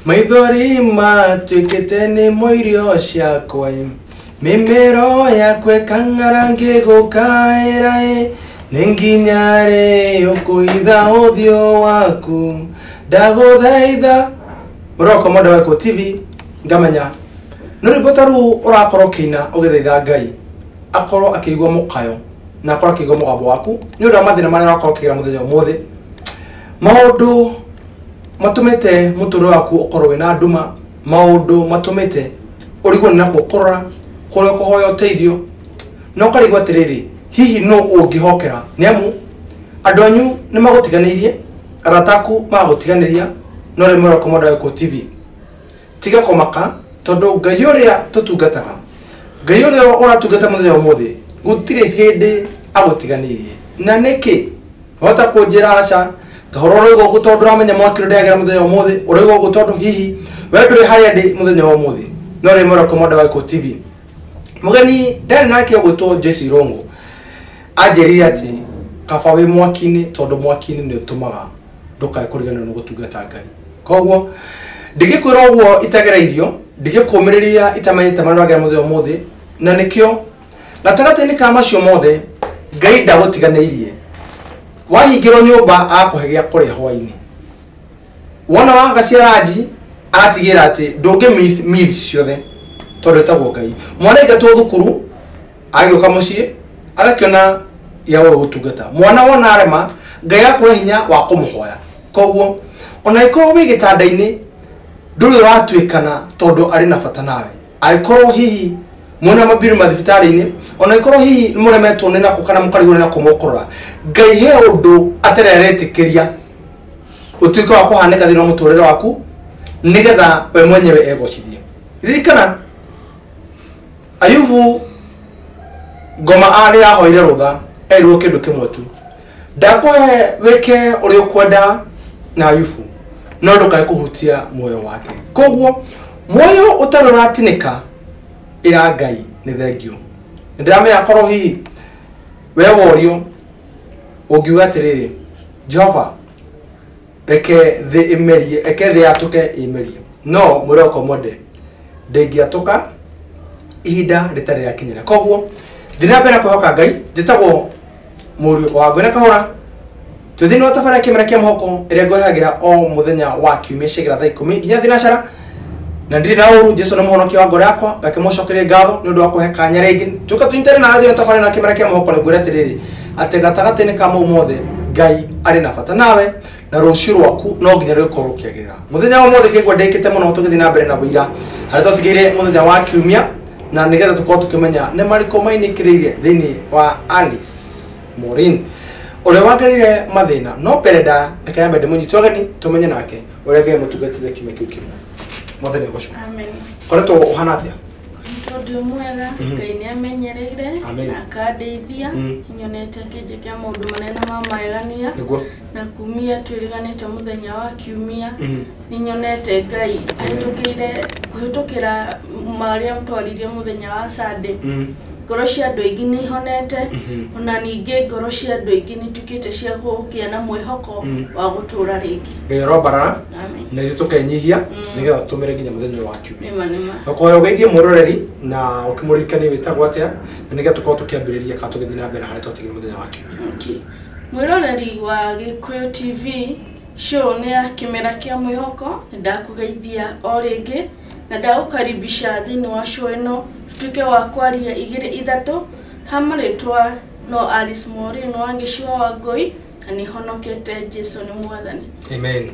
maithori matuikite ni moirio ciakwa mimero yakwe kangarange gukaira ninginyare ukuitha uthio waku ndaguthaitha Muroko Moda Wako TV ngamanya nuri botaru urakorwo kina ugithaitha Ngai akorwo akigwa mukayo na akorwo akigwa mugambo waku ni undu amathina mara akorwo kigira muthenya umuthi maundu matumete muturo waku ukorwo wina nduma maundu matumete urigwo na kukorora kurio kuhoya uteithio no karigwa tiriri hihi no ungihokera niamu andu anyu ni magutiganirie arataku magutiganiria no re Muroko Moda Wako TV tiga komaka tondu Ngai uria tutungataga Ngai uria uratungata muthenya umuthi gutire hindi agutiganirie na niki hota kunjira aca gahororo go gutondu amenya mwakiro ndagera muthenya umuthi urigo gutondu hihi we nduri haria ndi muthenya umuthi no re Muroko Moda Wako TV mugani ndari nake ogutwo Jesse Rongo ajirire ati kaba wi mwakini tondu mwakini ni utumaga ndukae kurigana no gutungata Ngai koguo ndigikwira uguo itagereirio ndigikuumiriria itamenyete marĩa wagera muthenya umuthi na nikio gatagati-inĩ ka macio mothe Ngai ndagutiganĩirie wahingĩrwo nyũmba akuhe gĩa kũrĩa hwainĩ wona wanga cia ranji aratigĩra atĩ ndũngĩ miss meals ciothe tondu etagwo Ngai mwana aingatwo thukuru agĩũka mũciĩ agakiona ya gũtungata mwana wona arema Ngai akũhe hinya wa kũmũhoya koguo ona ikorwo wi gĩtanda-inĩ ndũrĩ ũratuĩkana tondu ari na bata nawe aikorwo hihi mwana mabiru mathibitari-inĩ ona ikorwo hihi muremetwo ni nako kana mukarigwo ni nako mokorora Ngai he undu atereretikĩria utuĩke wa kuhanĩka thĩinĩ wa mũtũrĩre waku nigetha we mwenyewe egocithie ririkana Ayubu ngoma ari ahoire rutha erirwo kindu kimwe tu ndakuhe wike uri ukwenda na Ayubu no ndukae kuhutia muoyo wake koguo muoyo utari uratinika ira Ngai ni thengio ndiramenya korwo hihi we worio ungiuga atiriri Jehova reke thi imerie eke thi atuke imerie no Muroko Moda ndingiatuka ihinda ritari yakinyira koguo thina mbere kuhoka Ngai njitagwo Mũriũ wa Ngwena Kahora tuthini wa tabara kimera kia muhoko iria ngohagira o muthenya wa kiumia cigira thaa 10 nginya thinacara na ndiri na uru Jesu na muhonokia wa ngoro yakwa ngakimucokeria ngatho ni undu wa kuhe kanya ringi tuka tuintere na radio tabara na kimera kia muhoko ni ngwira tiriri ati gatagati-inĩ ka mau mothe Ngai ari na bata nawe na rucio rwaku no nginya rwikorwo kiagira muthenya wa mothe ngigwa ndikite muno tugithi na mbere na buira hari twathigire muthenya wa kiumia na nigetha tukorwo tukimenya ni mariko mainikiriire thiini wa Alice Morin ule wagarire mathina no pereda akayamba ndimunyitwagani tumenye nake ule Ngai mutungatithe kimwe kiu kimwe muthenya goco amen koretwo uhana atia tondu mwega Ngai ni amenyereire akandeithia nyonete kinje kia maundu manene ma magegania na kumia twiriganite muthenya wa kiumia ni nyonete Ngai kuhitukira maria mtwaririe muthenya wa Sunday ngoro cia andu aingi ni honete ona ningi ngoro cia andu aingi ni tukite cia gukia na mwihoko wa gutura ringi ngerobara na itukenyihia nigetha tumire nginya muthenya wa kiumia okoyo geithie muroreri na ukimurikani witagwo atia na nigetha tukorwo tukiambiriria ka tugithi na mbere hari twatigire muthenya wa kiumia mwiroreri wa Gikuyu TV show ni ya kimera kia mwihoko ndakugeithia o ringi na ndagukaribisha thini wa show ino tuke wa kwaria igire ithatu hamaritwa no Alice Morin wangiciwa wa Ngoi ani honokete Jesu ni mwathani amen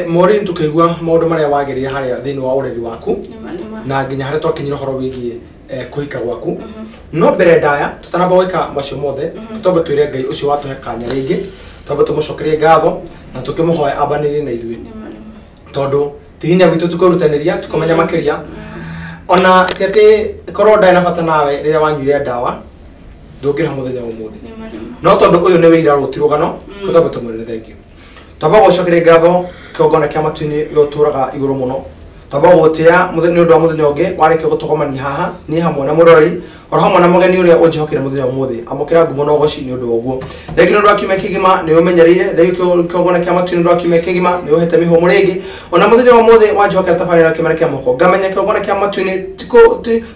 Morin tukaigua maundu maria wageria haria thini wa ureri waku na nginya haria twakinyira horo wigie kuhika gwaku no mbere ndaya tutanamba gwika macio mothe tutombe twire Ngai ucio watuhe kanya ringi tombe tumucokerie ngatho na tukimuhoya abaniri na ithui tondu tihinya witu tukurutaniria tukomenya makiria ona tiati korwo ndai na bata nawe riria wanyuire ndawa ndungira muthenya umuthi no tondu uyu ni wira rutirugano tutombe tumurire thengio tombe gucokeria ngatho kiongona kia matu-ini yoturaga iguru muno tombe gutia muthenya ndu wa muthenya ungi wareke gutugomania haha ni hamwe na murori orohamwe na mugeni uria unjihokire muthenya umuthi amukira ngumo no goci ni undu woguo thegi no ndwakime kigima ni umenyereire thegi kiogona kia matu ni ndwakime kigima ni uhete mihomo ringi ona muthenya umuthi wanjihokira tabarira kimera kia moko ngamenya kiogona kia matu ni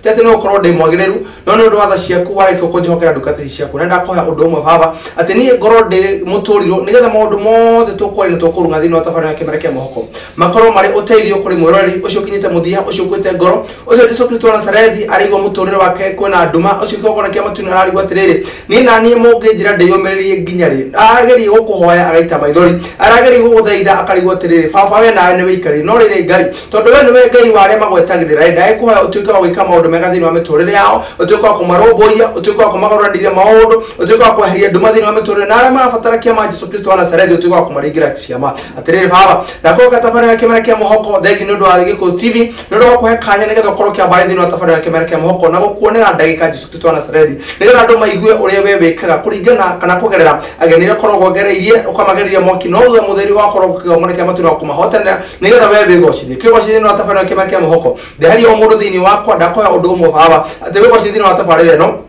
tete no korwo ndi mwagiriru no ni undu wa tha ciaku wareke kunjihokira ndukati ciaku na ndakoya undu umwe baba ati ni ngoro ndi muturiro nigetha maundu mothe tukwari ni tukurunga thini wa tabarira kimera kia moko makoro mari uteithio kuri mwirori ucio kinyite muthia ucio kwite ngoro ucio Jesu Kristo wa Nazareti arigo muturiro wake kwena nduma ucio kiogona kia matu ni ararigwa atiriri ni nani munginjira ndiyumiririe nginya ri aragerie gukuhoya agaita maithori aragerie guguthaitha akarigwa atiriri baba we nawe ni wikari no riri Ngai tondu we ni we Ngai wa aria magwetagirira ndai kuhoya utuike wa gwika maundu mega thini wa miturire yao utuike wa kumaromboia utuike wa kumagaruraniria maundu utuike wa kweheria nduma thini wa miturire na aria marabatara kiama Jesu Kristo wa Nazareti utuike wa kumaringira ciama atiriri baba ndakoga tabarira kimera kia muhoko thegi nundu wa Gikuyu TV nundu wa kuhe kanya nigetha ukorwo kiambari thini wa tabarira kimera kia muhoko na gukuonera ndagika Jesu Kristo wa Nazareti nigetha andu maigue uria we wikaga kuringana kana kugerera agenire korogwo gereirie ukamagereria mwaki no thutha mutheri wa korogwo kiongona kia matu na kumahotanira nigetha we wigocithie kigocithie no tabarira kimera kia muhoko ndehari o mundu thini wakwa ndakoya undu umwe baba ati wigocithie no tabarira no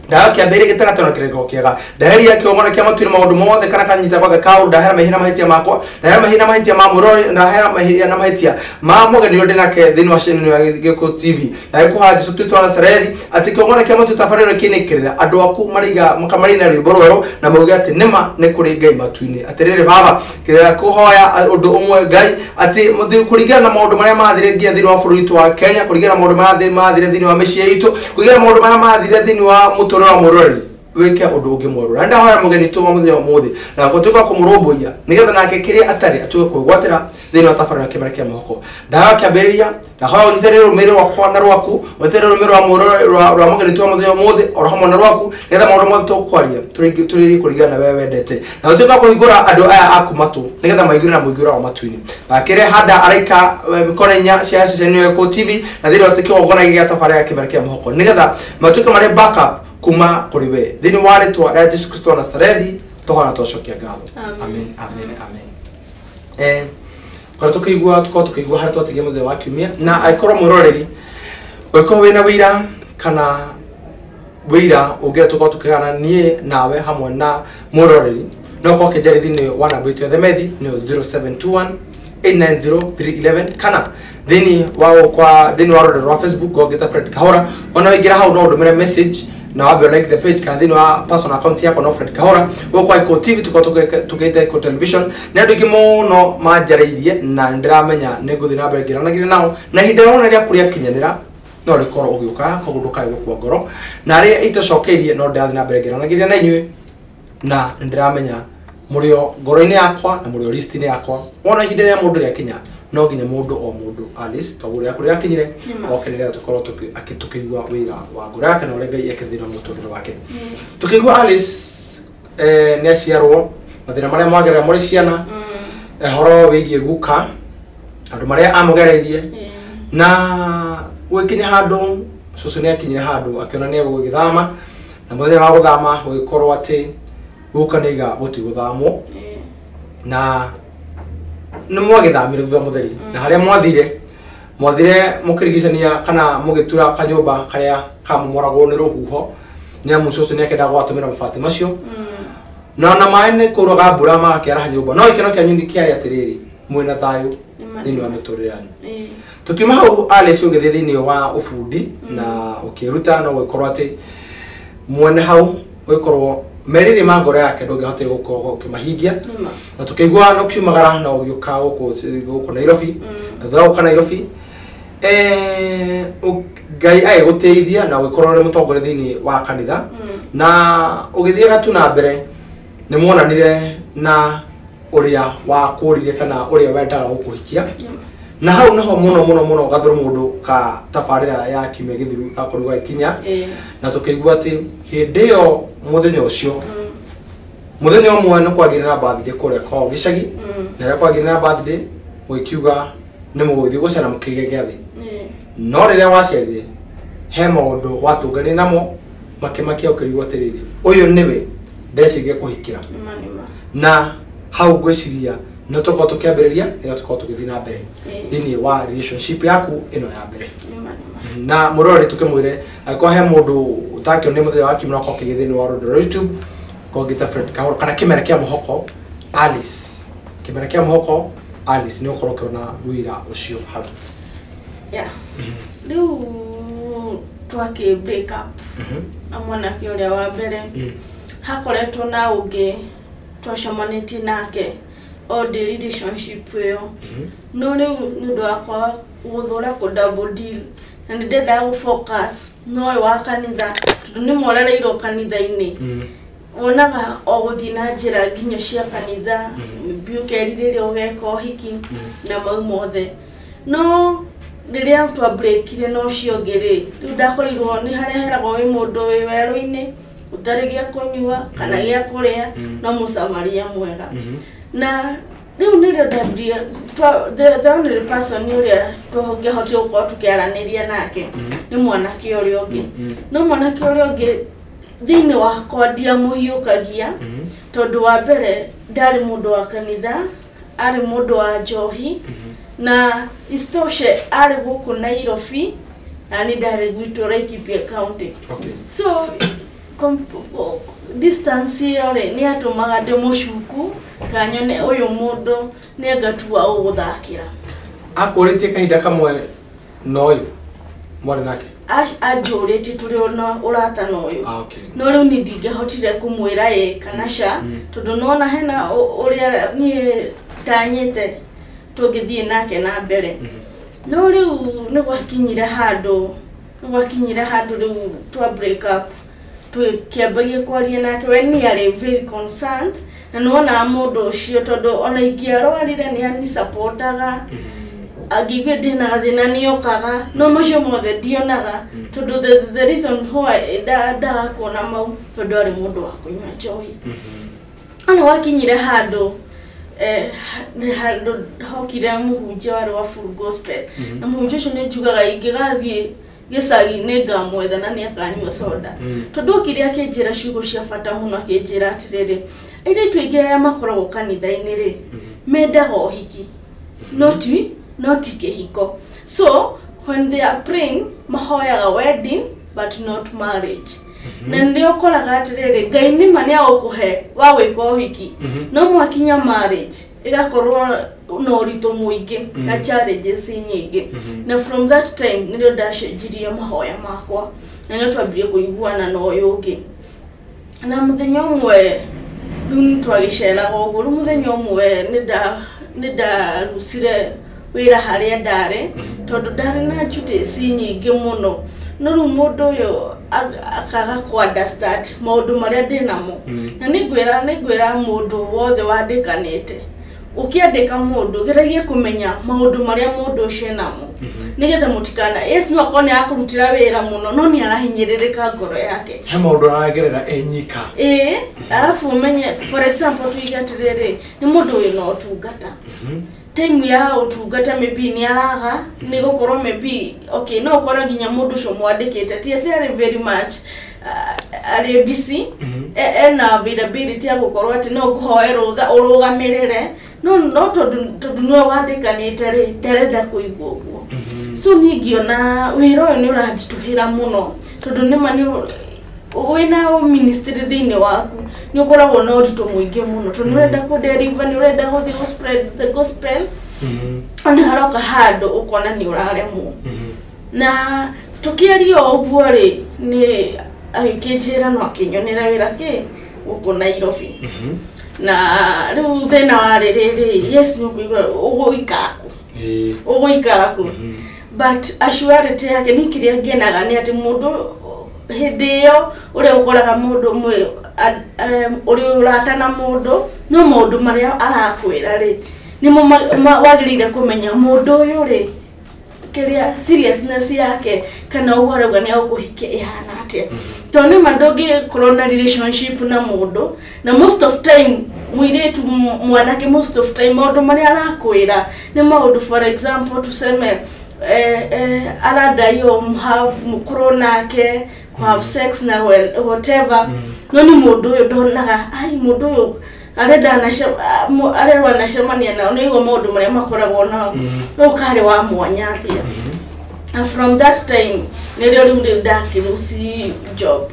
ndaho kiambere gitagatono kirego kiega ndaheri yake omona kia matu ni maundu mothe kana kanyita kwa gakau ndahera mahina mahitia makwa ndahera mahina mahitia ma murori ndahera mahina na mahitia ma mogeni ode nake thini wa shini ya Gikuyu TV ndahe kuha Jesu Kristo wa Nazareti ati kiongona kia matu tafariro kinikirira andu aku mariga mukamarina ri bororo na muge ati nima ne kuri Ngai matuini atirire baba kirira kuhoya undu umwe Ngai ati muthiri kurigana na maundu maria mathire ngia thini wa bururi wa Kenya kurigana na maundu maria mathire thini wa mishie itu kurigana na maundu maria mathire thini wa wa murori weke undu ungi mweru nda hoya mugeni tuma muthenya umuthi na gutuka kumuromboia nigetha nake kiri atari atuke kwigwatira thini wa tabarira kimera kia muhoko ndaha kiambiriria ndahoya unyithere rumiro wakwa na rwaku unyithere rumiro wa murori rwa mugeni tuma muthenya umuthi orohamwe na rwaku nigetha maundu mothe tukwaria turiri kurigana na wewe wendete na gutuka kuhingura andu aya aku matu nigetha maigure na muigura wa matuini akire handa araika mikonenya cia ceceni ya Gikuyu TV na thini wa tikio ogona gia tabarira kimera kia muhoko nigetha matuka mari backup kuma kuriwe thini wa ritwa rĩa Jesu Kristo wa Nazareti tohana twacokia ngatho amen amen amen kwa tukigua haria twatigie muthenya wa kiumia na aikorwo mwiroreri uikorwo wina wira kana wira ungira tukorwo tukigana nie nawe hamwe na mwiroreri no ko kejari thini wa namba itu ya themethi ni 0721 890 kana thini wa rorero rwa Facebook gogeta Fred Kahora ona wingira hau no ndumire message na wabe like the page kana thini wa personal account yako no Fred Kahora kwa Gikuyu TV tukaita Gikuyu television na andu ngimo no manjareirie na ndiramenya neguthi na mbere ngiranagire nao na hinda yona ria kuria kinyanira no rikoro ugiuka koguduka igukwa ngoro na ria itacokeirie no ndathi na mbere ngiranagire na inywe na ndiramenya murio ngoro-ini yakwa na murio list-ini yakwa wona hinda ria mundu ria kinya no nginya mundu o mundu Alice twaguria kuria kinyire oke nigetha tukorwo tukigua wira wa ngoro yake na uria Ngai ekethira muturire wake tukigua Alice ni aciarwo mathina maria mwagerera muri ciana horo wigie guka andu maria amugereirie na gwikinya handu cucu ni akinyire handu akiona ni egugithama na muthenya wa guthama ugikorwo ati guka niga gutiguthamwo na ni mwagithamire thutha mutheri na haria mwathire mukirigicania kana mugitura kanyumba karia kamumoragwo ni ruhuho ni amucucu ni akenda gwatumira mabati macio na mai ni kuroga mbura magakiara nyumba no ikeno kia nyundi kiari atiriri mwina thayu thini wa miturire yanyu tukiuma hau Alice ugithie thini wa ubundi na ukiruta no gukorwo ati mwene hau gukorwo meriri ma ngoro yake ndungihotire gukorwo ukimahingia na tukigwa no kiumagara na ugiuka guku Nairobi thutha uka Nairobi Ngai aiguteithia na ugikorwo uri mutongore thini wa kanitha na ugithiaga tu na mbere ni mwonanire na uria wa kurire kana uria wendaga gukuhikia na hau naho muno gathuru mundu ka tabarira ya kiumia githiru akorwo ikinya na tukigwa ati hindi yo muthenya ucio muthenya umwe no kwagirira birthday kuria kwa gicagi na ria kwagirira birthday wikiuga ni muguthi gucana mukigegeathi no riria wacerire he maundu watungani namo makimakia ukirigwo atiriri uyu niwe ndecirie kuhikira na hau gwiciria no tukorwo tukiambiriria na tukorwo tugithii na mbere thini wa relationship yaku ino ya mbere na murore tukimwire ko he mundu utakio ni muthenya wa kimura ko kigithini wa YouTube ko gita Fred Kahoro kana kimera kia muhoko Alice kimera kia muhoko Alice ni ukoro kana wira ucio hau riu twake break up amwana kioria wa mbere hakoretwo na ungi twashamanĩtie nake all the relationship yo no riu nĩũndũ wakwa gũthũra kũ double deal na nĩndenda gũfocus no wa kanitha tondũ nĩmorereirwo kanitha-inĩ wonaga o gũthiĩ na njĩra nginya cia kanitha ũkerirĩria ũgeka ũhiki na mau mothe no rĩrĩa twabreakire no ũcio ũngĩ rĩ rĩu ndakorirwo nĩ hareheragwo wĩ mũndũ wĩ werũ-inĩ utarĩ gĩa kũnyua kana gĩa kũrĩa no mũsamaria mwega na riu nĩrĩo ndambia the only person ũrĩa tũngĩhotire gũkorwo tũkĩaranĩria nake nĩ mwanake ũrĩa ũngĩ no mwanake ũrĩa ũngĩ thĩinĩ wakwa ndiamũhiũkagia tondũ wa mbere ndarĩ mũndũ wa kanitha arĩ mũndũ wa njohi na istoshe arĩ gũkũ Nairobi na nĩ ndarĩ gwitũ Laikipia County so distance yo nĩ atũmaga ndĩmũcuku kanyone ũyũ mũndũ nĩ ngatua ũgũthakĩra akũrĩtie kahinda kamwe na ũyũ mwarĩ nake anjũrĩtie tũrĩ ona ũrata na ũyũ no rĩu nĩ ndingĩhotire kũmwĩra ye kana ca tondũ nona hena ũrĩa niĩ tanyĩte tũngĩthiĩ nake na mbere no rĩu nĩ gwakinyire handũ rĩu twa break up twĩkĩambagia kwaria nake we nĩ arĩ very concerned na nĩwonaga mũndũ ũcio tondũ ona ingĩarwarire nĩ anisupportaga angĩigua ndĩna gathĩna nĩokaga no macio mothe ndionaga tondũ the reason why ndaga kuona mau tondũ arĩ mũndũ wa kũnyua njohi ona wakinyire handũ handũ hokire mũhunjia warĩ wa full gospel na mũhunjia ũcio nĩ njugaga ingĩgathiĩ gĩcagi-inĩ ngamwetha na nĩ akanyua soda tondũ kĩrĩa akĩnjĩra ciugo cia bata mũno akĩnjĩra atĩrĩrĩ airĩtu aingĩ arĩa makoragwo kanitha-inĩ rĩ mendaga ũhiki no ti kĩhiko so when they are praying mahoyaga wedding but not marriage na nĩ ũkoraga atĩrĩrĩ Ngai nĩma nĩ agũkũhe wa gwĩka ũhiki no mwakinya marriage ĩgakorwo na ũritũ mũingĩ na challenges nyingĩ na from that time nĩrĩo ndacenjirie mahoya makwa na nĩ twambirie kũiguana na ũyũ ũngĩ na mũthenya ũmwe rĩu twagĩceraga ũguo rĩu mũthenya ũmwe nĩ ndarucire wĩra harĩa ndarĩ tondũ ndarĩ na duties nyingĩ mũno no rĩu mũndũ ũyũ akaga understand maũndũ marĩa ndĩnamo na nĩ ngwĩra mũndũ wothe wandĩkanĩte ũkĩandĩka mũndũ geragia kũmenya maũndũ marĩa mũndũ ũcio namo nĩgetha mũtikana yes no akone akũrutĩra wĩra mũno no nĩ arahinyĩrĩrĩka ngoro yake he maũndũ aragerera enyika arafu ũmenye for example tuige atĩrĩrĩ nĩ mũndũ wĩna ũtungata time ya ũtungata maybe nĩ araga nĩ gũkorwo maybe okay no ũkorwo nginya mũndũ ũcio mwandĩkĩte ti atĩ very much arĩ busy ena availability ya gũkorwo atĩ no ngũhoe rũtha ũrũgamĩrĩre no tondũ nĩwe wandĩkanĩte rĩ ndarenda kũigua ũguo so niĩ ngĩona wĩra ũyũ nĩ ũranjitũhĩra mũno tondũ nĩma wĩna ministry thĩinĩ waku nĩ ũkoragwo na ũritũ mũingĩ mũno tondũ nĩ ũrenda kũ-deliver nĩ ũrenda gũthiĩ spread the gospel nĩ haroka handũ ũkona nĩ ũraremwo na tũkĩaria ũguo rĩ nĩ agĩkĩnjĩra no akĩnyonera wĩra gũkũ Nairobi na rĩu thĩna warĩ rĩrĩ yes nĩ ũgũikara kũ but assurity yake nĩ kĩrĩa ngenaga nĩ atĩ mũndũ hĩndĩ ĩyo ũrĩa ũkoraga mũndũ ũmwe ũrĩa ũrata na mũndũ no maũndũ marĩa arakwĩra rĩ nĩmo wagĩrĩire kũmenya mũndũ ũyũ rĩ kĩrĩa seriousness yake kana ũguo arauga nĩ agũkũhikia ĩhana atĩa tondũ nĩma ndũngĩkorwo na relationship na mũndũ na most of time mũirĩtu mwanake most of time maũndũ marĩa arakwĩra nĩ maũndũ for example tuseme arada yo have mũkorwo nake have sex na whatever no nĩ mũndũ ũyũ ndonaga ai mũndũ ũyũ arerwo anacemania nao nĩguo maũndũ marĩa makoragwo nao no ũkarĩ wa mwanya atĩa And from that time nĩrĩo rĩu ndakĩruci job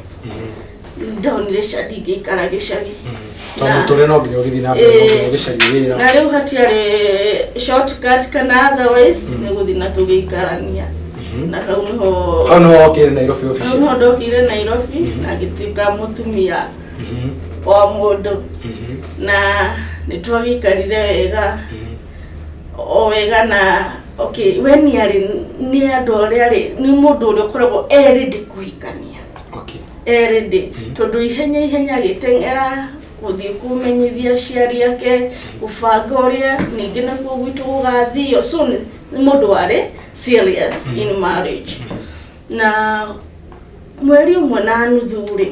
ndaonire shadige kana gĩcagi tondũ tũrĩ no nginya ũgĩthiĩ na mbere gĩcagi wĩra na rĩu hatiarĩ shortcut kana otherwise nĩ gũthiĩ na tũgĩikarania na kau nĩho no okire Nairobi official no ndokire Nairobi na ngĩtuĩka mũtumia wa mũndũ na nĩtwagĩikarire wega o wega na okay when ni andũ arĩa nĩ mũndũ ũrĩa ũkoragwo ready kũhikania ready tondũ ihenya gĩteng'era gũthiĩ kũmenyithia aciari yake gũbanga ũrĩa ningĩ nakuo gwitũ gũgathio so nĩ mũndũ warĩ serious in marriage na mweri ũmwe na nuthu rĩ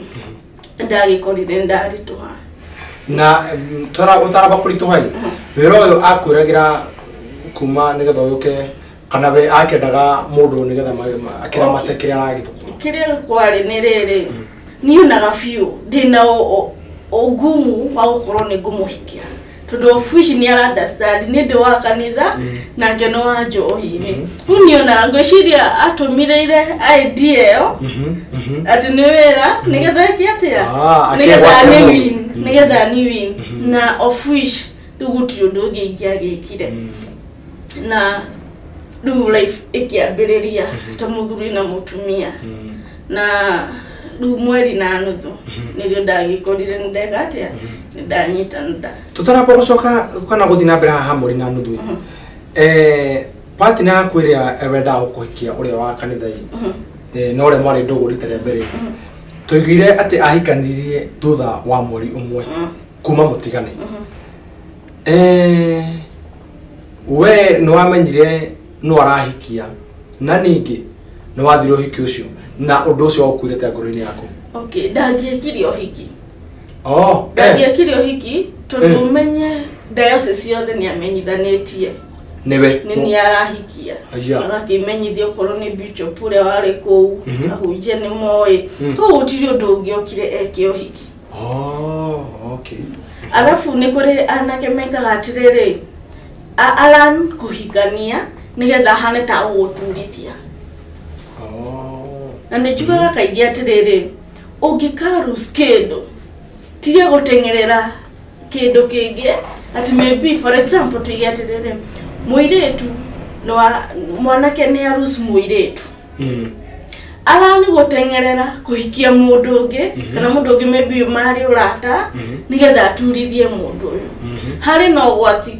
ndagĩkorire ndaritũha na ũtaramba kũritũha wĩra ũyũ akwĩragĩra kuma nĩgetha ũyũke kana we akendaga mũndũ nĩgetha akĩramate kĩrĩa aragĩthũkũma kĩrĩa kwarĩ nĩ rĩrĩ nionaga biũ ndĩna ũgumu wa gũkorwo nĩ ngũmũhikĩra tondũ ofici nĩ understand nĩ ndĩ wa kanitha nake no wa njohi-inĩ rĩu nionaga ngwĩciria atũmĩrĩire idea ĩyo atĩ nĩ wĩra nĩgetha ĩkĩatĩa nĩgetha nĩ win na ofici rĩu gũtirĩ ũndũ ũngĩ ingĩagĩkire na rĩu life ĩkĩambĩrĩria ta mũthuri na mũtumia na rĩu mweri na nuthu nĩrĩo ndagĩkorire ndeka atĩa ndanyita nda tũtaramba gũcoka kana gũthiĩ na mbere haha mweri na nuthu partner yaku ĩrĩa wendaga gũkũhikia ũrĩa wa kanitha-inĩ na ũrĩa mwarĩ ndũgũ rita rĩa mbere tũiguire atĩ ahikanirie thutha wa mweri ũmwe kuma mũtigane we nĩ wamenyire nũ arahikia na ningĩ nĩ wathire ũhiki ũcio na ũndũ ũcio ũkuirĩte ngoro-inĩ yaku okay ndangĩekire ũhiki ndangĩekire ũhiki tondũ ũmenye diocese yothe nĩ amenyithanĩtie niwe nĩ arahikia agakĩmenyithia okorwo nĩ bishop ũrĩa warĩ kũu ahunjia nĩ moĩ koguo gũtirĩ ũndũ ũngĩ okire eke ũhiki okay alafu nĩ kũrĩ anake mekaga atĩrĩrĩ alan kũhikania nĩgetha hane ta ũgũturithia na nĩ njugaga kaingĩ atĩrĩrĩ ũngĩkarus kĩndũ tiga gũteng'erera kĩndũ kĩngĩ atĩ maybe for example tuige atĩrĩrĩ mũirĩtu mwanake nĩ arus mũirĩtu alani gũteng'erera kũhikia mũndũ ũngĩ kana mũndũ ũngĩ maybe marĩ ũrata nĩgetha aturithie mũndũ ũyũ harĩ na ũgwati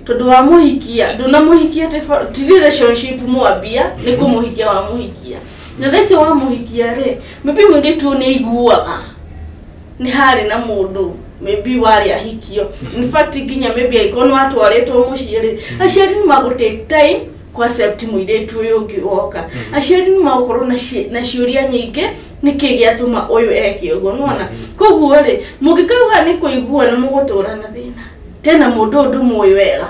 tondũ wa mũhikia ndũnamũhikia ti relationship mwambia nĩ kũmũhikia wa mũhikia na thaicio wa mũhikia rĩ maybe mũirĩtu nĩ aiguaga nĩ harĩ na mũndũ maybe warĩ ahikio in fact nginya maybe aiko nĩ watwarĩtwo mũciĩ rĩ aciari nĩ magũtake time ku accept mũirĩtu ũyũ ũngĩ woka aciari nĩ magũkorwo na ciũria nyingĩ nĩkĩ gĩatũma ũyũ eke ũguo nĩwona koguo rĩ mũngĩkauga nĩ kũigua na mũgũtũra na thĩna tena mũndũ ũndũ mũĩ wega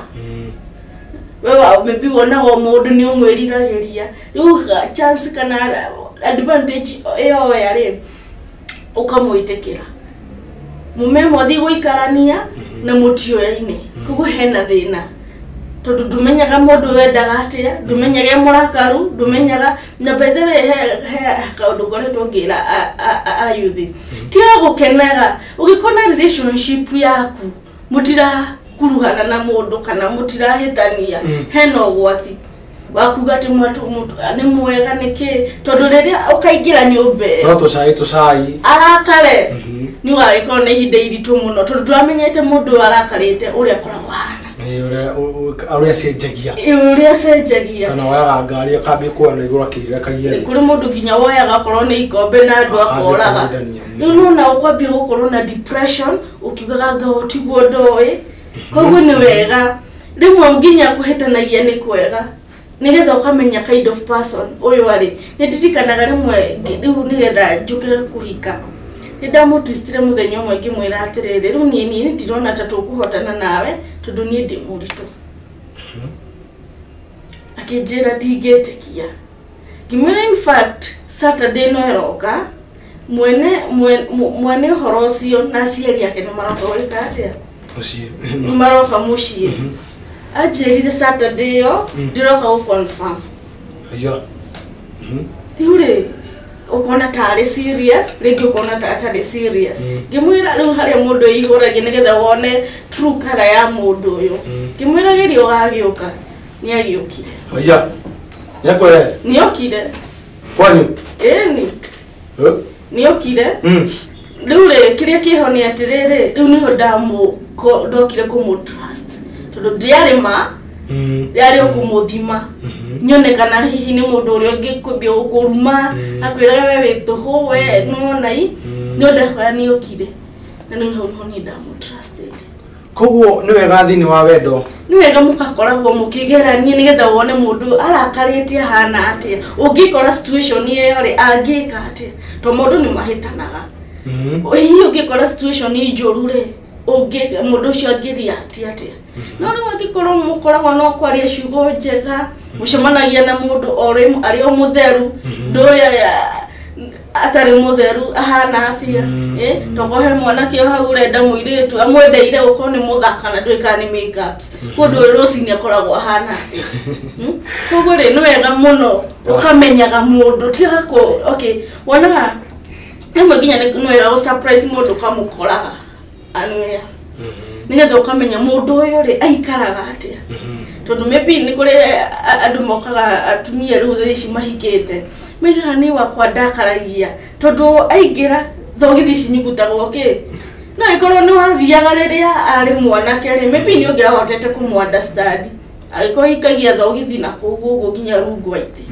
wewe maybe wonaga mũndũ nĩ ũmwĩriragĩria rĩu chance kana advantage ĩyo yarĩ ũkamwĩtĩkĩra mume mwathi gũikarania na mũtioya-inĩ koguo hena thĩna tondũ ndũmenyaga mũndũ wendaga atĩa ndũmenyaga mũrakaru ndũmenyaga na by the way he kaũndũ ngoretwo ngĩra ayuthi tiga gũkenaga ũgĩkona relationship yaku mũtirakuruhana na mũndũ kana mũtirahĩtania hena ũgwati wakuga atĩ nĩ mwega nĩkĩ tondũ rĩrĩa ũkaingĩra nyũmba no tũcai arakare nĩ ũgagĩkorwo nĩ ihinda iritũ mũno tondũ ndũramenyete mũndũ arakarĩte ũrĩa akoragwo hana ũrĩa cenjagia kana woyaga ngari akambia kuona igũrũ akĩhira kaiyere kũrĩ mũndũ nginya woyaga akorwo nĩ ikombe na andũ akoraga rĩu nona ũkwambia gũkorwo na depression ũkiugaga ngao tiguo ndoĩ koguo nĩ wega rĩmwe nginya kũhĩtanagia nĩ kwega nĩgetha ũkamenya kind of person ũyũ arĩ nĩndirikanaga rĩmwe rĩu nĩgetha njũke kũhika nĩndamũtwistire mũthenya ũmwe ngĩmwĩra atĩrĩrĩ rĩu niĩ ndirona ta tũkũhotana nawe tondũ niĩ ndĩ mũritũ akĩnjĩra ndingĩtĩkia ngĩmwĩra in fact Saturday no ĩroka mwene ũhoro ũcio na aciari ake nĩ maroka gwĩka atĩa nĩ maroka mũciĩ anjĩrire Saturday ĩyo ndĩroka gũconfirm Tiure ukona tare serious rege ukona tare serious ngimwira riu hari mundu ihuragie nigetha wone true color ya mundu uyu ngimwira gerio gagiuka ni agiukire oya yakwere ni okire kwanyu ni ni okire riu re kiria kiho ni atiriri riu niho ndamu ndokire kumu trust tondu ndiari ma yari okumuthima nyone kana hihi ni mundu uri ungikwambia ukuruma akwira we wituhu we nonai nyoda kwa ni okire na ni ho ni ndamu trusted koguo ni wega thini wa wendo ni wega mukakoragwo mukigerania nigetha wone mundu arakarite hana atia ungikora situation iyo ri angika atia to mundu ni mahitanaga hihi ungikora situation njuru ri mundu ucio angiria atia no ni wakikorwo mukoragwo no kwaria ciugo njega mucemanagia na mundu ari o mutheru ndoya atari mutheru ahana atia tokohe mwana kio hau urenda muiretu amwendeire uko ni muthaka na ndwika ni makeups kundu rosi ni akoragwo ahana atia koguo ri ni wega muno ukamenyaga mundu tigako okay wona nimwe ginya ni wega go surprise mundu kamukoraga anwea nigetha ukamenya mundu uyu ri aikaraga atia tondu maybe ni kuri andu mokaga atumia riu thici mahikite migaga ni wakwa ndakaragia tondu aingira thogithi cinyugutagwo okay no ikorwo ni wathiaga riria ari mwanake ri maybe ni ungehotete kumu understand aiko ikagia thogithi na kuguo ginya rungu aiti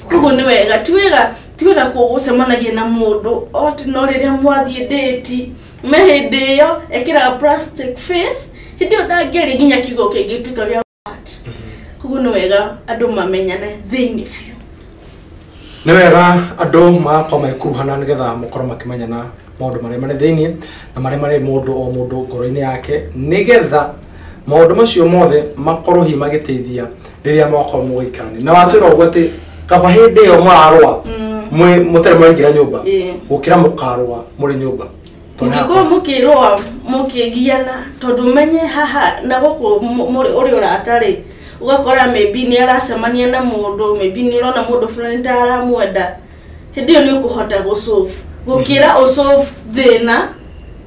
koguo ni wega tiwega kugucemanagia na mundu oti no riria mwathie date mehinde yo ekira plastic face hindi ndangeri ginya kigo kingituka gya kuguo ni wega andu mamenyane thini biu ni wega andu makoma ikuruhana nigetha mukorwo makimenyana maundu maria mari thini na maria mari mundu o mundu ngoro-ini yake nigetha maundu macio mothe makorwo hi magiteithia riria mwako mugikarani na watwira uguo ati kaba hindi yo mwararwa mutere muingira nyumba gukira mukarwa muri nyumba ngiko mukirwa mukigiana tondu menye haha na goko muri uratari ugakora maybe ni aracemania na mundu maybe ni rona mundu fulani ndaramwenda hindi yo ni ukuhota go solve gukira o solve thina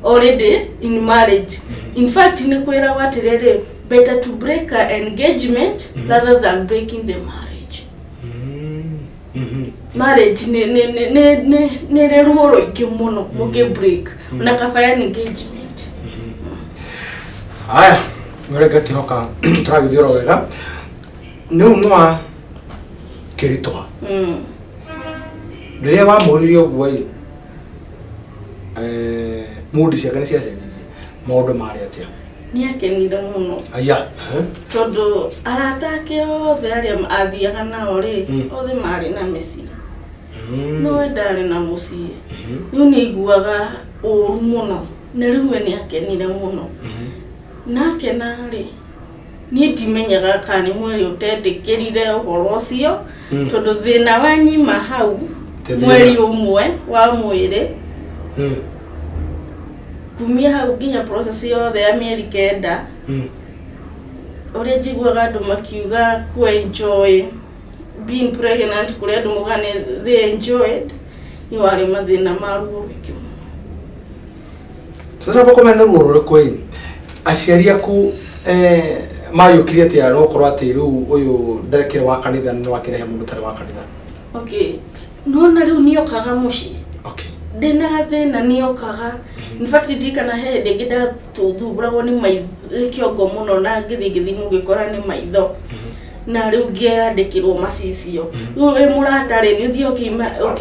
already in marriage in fact ni kwira watirere better to break an engagement rather than breaking the marriage marriage ne reruoro ikimuno muke break una kafaya engagement aya ngarega kihoka turagithiro wega no kiritoa riria wa muririo guoi mudi cia kana cia cenjirie maundu mari atia ni akenire muno aya tondu aratake othe aria athiaga nao ri othe mari na misi no ndari na muci riu ni iguaga uru muno na riu ni akenire muno nake nari ni ndimenyaga kana mweri utendekirire uhoro ucio tondu thina wanyima hau mweri umwe wa mwiri kumia hau ginya process yothe ya mieri kenda uria njiguaga andu makiuga ku enjoy being pregnant kuria andu mugane they enjoyed ni wari mathina maruo wiki sasa bakomena ruo rukoi aciari aku mayukire atia no korwo ati riu uyu ndarekere wa kanitha ni wakirehe mundu tare wa kanitha okay no na riu niokaga muci okay dena thina niokaga in fact ndikana hede ngida tuthuburagwo ni maithikiongo muno na ngithi mugikora ni maitho na riu ngiandikirwo macicio riu muratari ni thio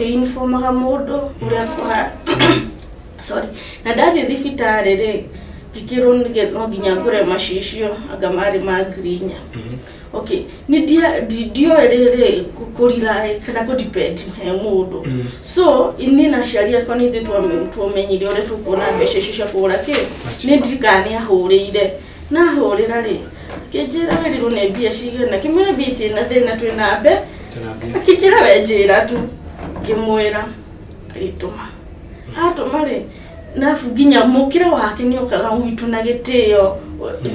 informaga mundu uria kwa sorry na ndathi thibitari ri kikiro no ginya ngure macicio agamari magrinya okay ni dio erere kukurira kana ko depend he mundu so inni na sharia ko ni tumenyire ore tukona mbeca cia kugura ki ni ndikani ahurire na ahurira ri kijira weriro ne bia cigana kimira biti na thina twina mbe kijira wenjira tu kimwira agituma atuma ri nafu ginya mukire wake ni okaga gwitu na gitio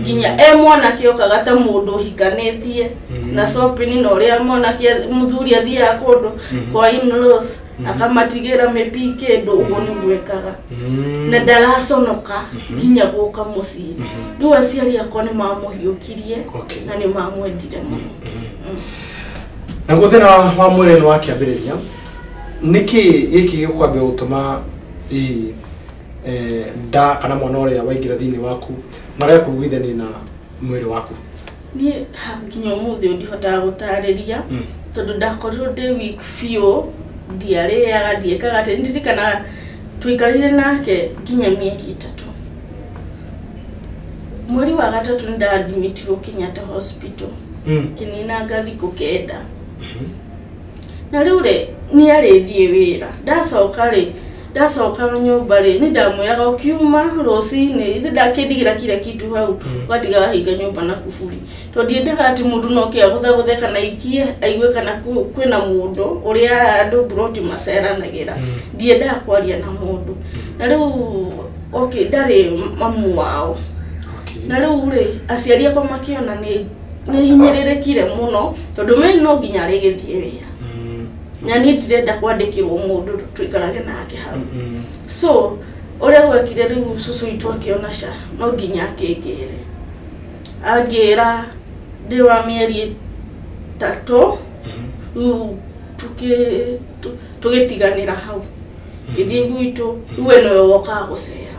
ginya mwana ke okaga ta mundu hikanetie na sopini no ria mwana ke muthuri athia akondo kwa in-laws akamatigira mepike ndo ugo ni gwekaga na ndaraconoka ginya guka mucii riu aciari akwa ni mamuhiukirie na ni mamwendire muno na guthina wa mwire ni wakiambiriria niki giki gikwambe gutuma nda kana mwana uria waingira thini waku maria kugwithani na mwiri waku ni hakinyo muthi ndihota gutariria tondu ndakorirwo ndi week few ndiariaga ndiekaga te ndirikana twikarire nake ginya mieri 3 mweri wa gatatu ndaadmitirwo Kenyatta hospital kinina ngathi kukenda na riu ni arithie wira ndacoka nyumba ni ndamwiraga ukiuma rocini ithe ndakindigira kira kitu hau watiga wahinga nyumba na kufuri to ndiendaga ati mundu no kia guthe kana ikie aigwe kana kwina mundu uria andu broti maceranagira ndiendaga kwaria na mundu na riu ndari mamu wao na riu aciari akwa makiona ni hinyirirekire muno tondu me no nginya rigithie wira nyani ndirenda kwandikirwo mundu twikarage nake hau so uria gwekire riu cucu itu akiona ca no nginya akingire agira ndi wa mieri 3 riu tugitiganira hau githie gwitu riu no woka gucera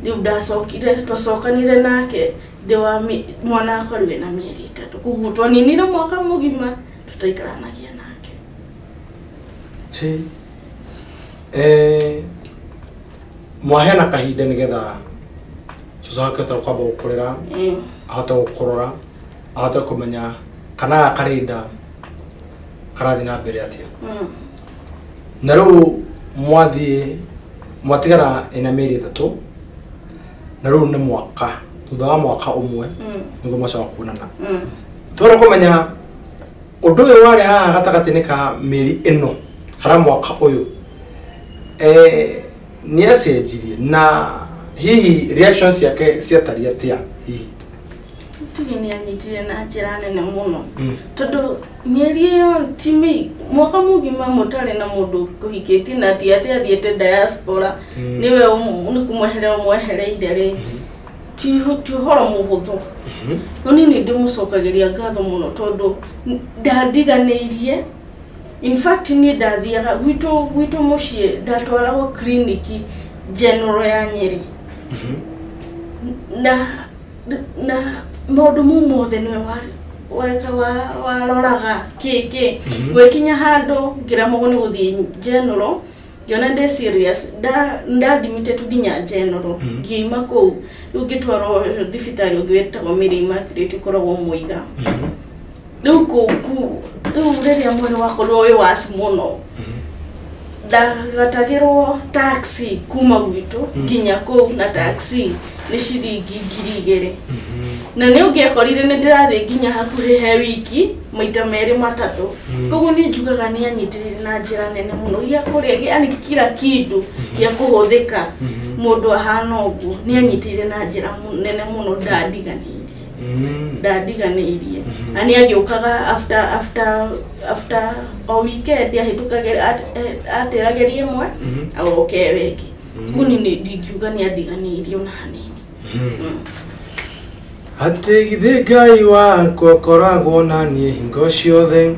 riu ndacokire twacokanire nake ndi wa mwana akwa riu na mieri 3 kuguo twaninire mwaka mugima tutaikaranagia mwahena kahinda nigetha tucoke kwamba gukurira ahote gukurora ahote kumenya kana akarinda karathi na mbere atia na riu mwatigara ina mieri 3 na riu ni mwaka thutha wa mwaka umwe niguo mwacoka kuonana twara kumenya undu uyu wari haha gatagati-ini ka mieri ino kana mwaka uyu ni acenjirie na hihi reactions yake ciatari atia hihi tugeni anyitire na njira nene muno tondu mieri iyo timi mwaka mugima mutari na mundu kuhikiti na ati athiete diaspora niwe ni kumwehereire ri ti horo muhuthu no ni ndimucokagiria ngatho muno tondu ndandiganirie. In fact ni ndathiaga gwito mucie ndatwaragwo clinic general ya Nyeri na maundu mumothe niwe waroraga kiki gwekinya handu ngira mogoni guthie general yona ndi serious ndadimite tuginya general ngiima kou riu ngitwarwo thibitari ungwetagwo Mirima kiriti koragwo Muiga riu riu riria mwene wakorwo wi wasi muno ndagatagirwo taxi kuma gwitu nginya kou na taxi ni ciringi 2,000 na ni ungekorire ni ndirathi nginya hakuhi he wiki maita meri matatu koguo ni njugaga ni anyitirire na njira nene muno ya kuria yani kila kindu ya kuhuthika mundu ahana uguo ni anyitirire na njira nene muno ndadiganirie ani agiukaga after a weekend ahitukagira ateragerie mwe agoke weki kuni ni ndikiuga ni adiganirie ona hanini ati githe Ngai wakwa koragwo na nie hingo ciothe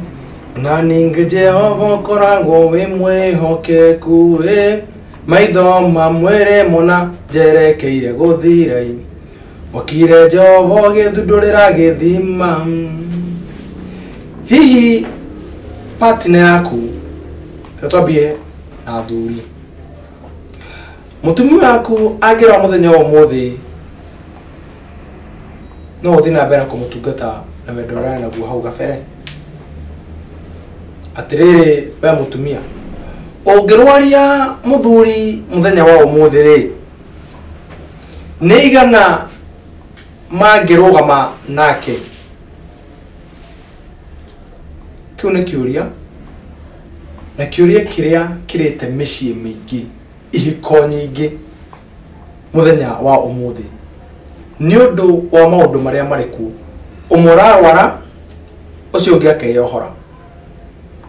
na ninge Jehova koragwo wi mwihokeku maitho mamwire mona njerekeire guthira okire Jehova githundurira githima hihi partner yaku twambie na thuri mutumia waku agira muthenya wa muthi no uthi na mbere kumutungata na wendo rana naguo hau gabere atiriri we mutumia ungirwaria muthuri muthenya wa umuthi ri ni igana mangirugama nake kiu ni kiuria na kiuria kiria kirete micii mingi ihiko nyingi muthenya wa umuthi ni undu wa maundu maria mariku umura wara ucio ungi akeyohora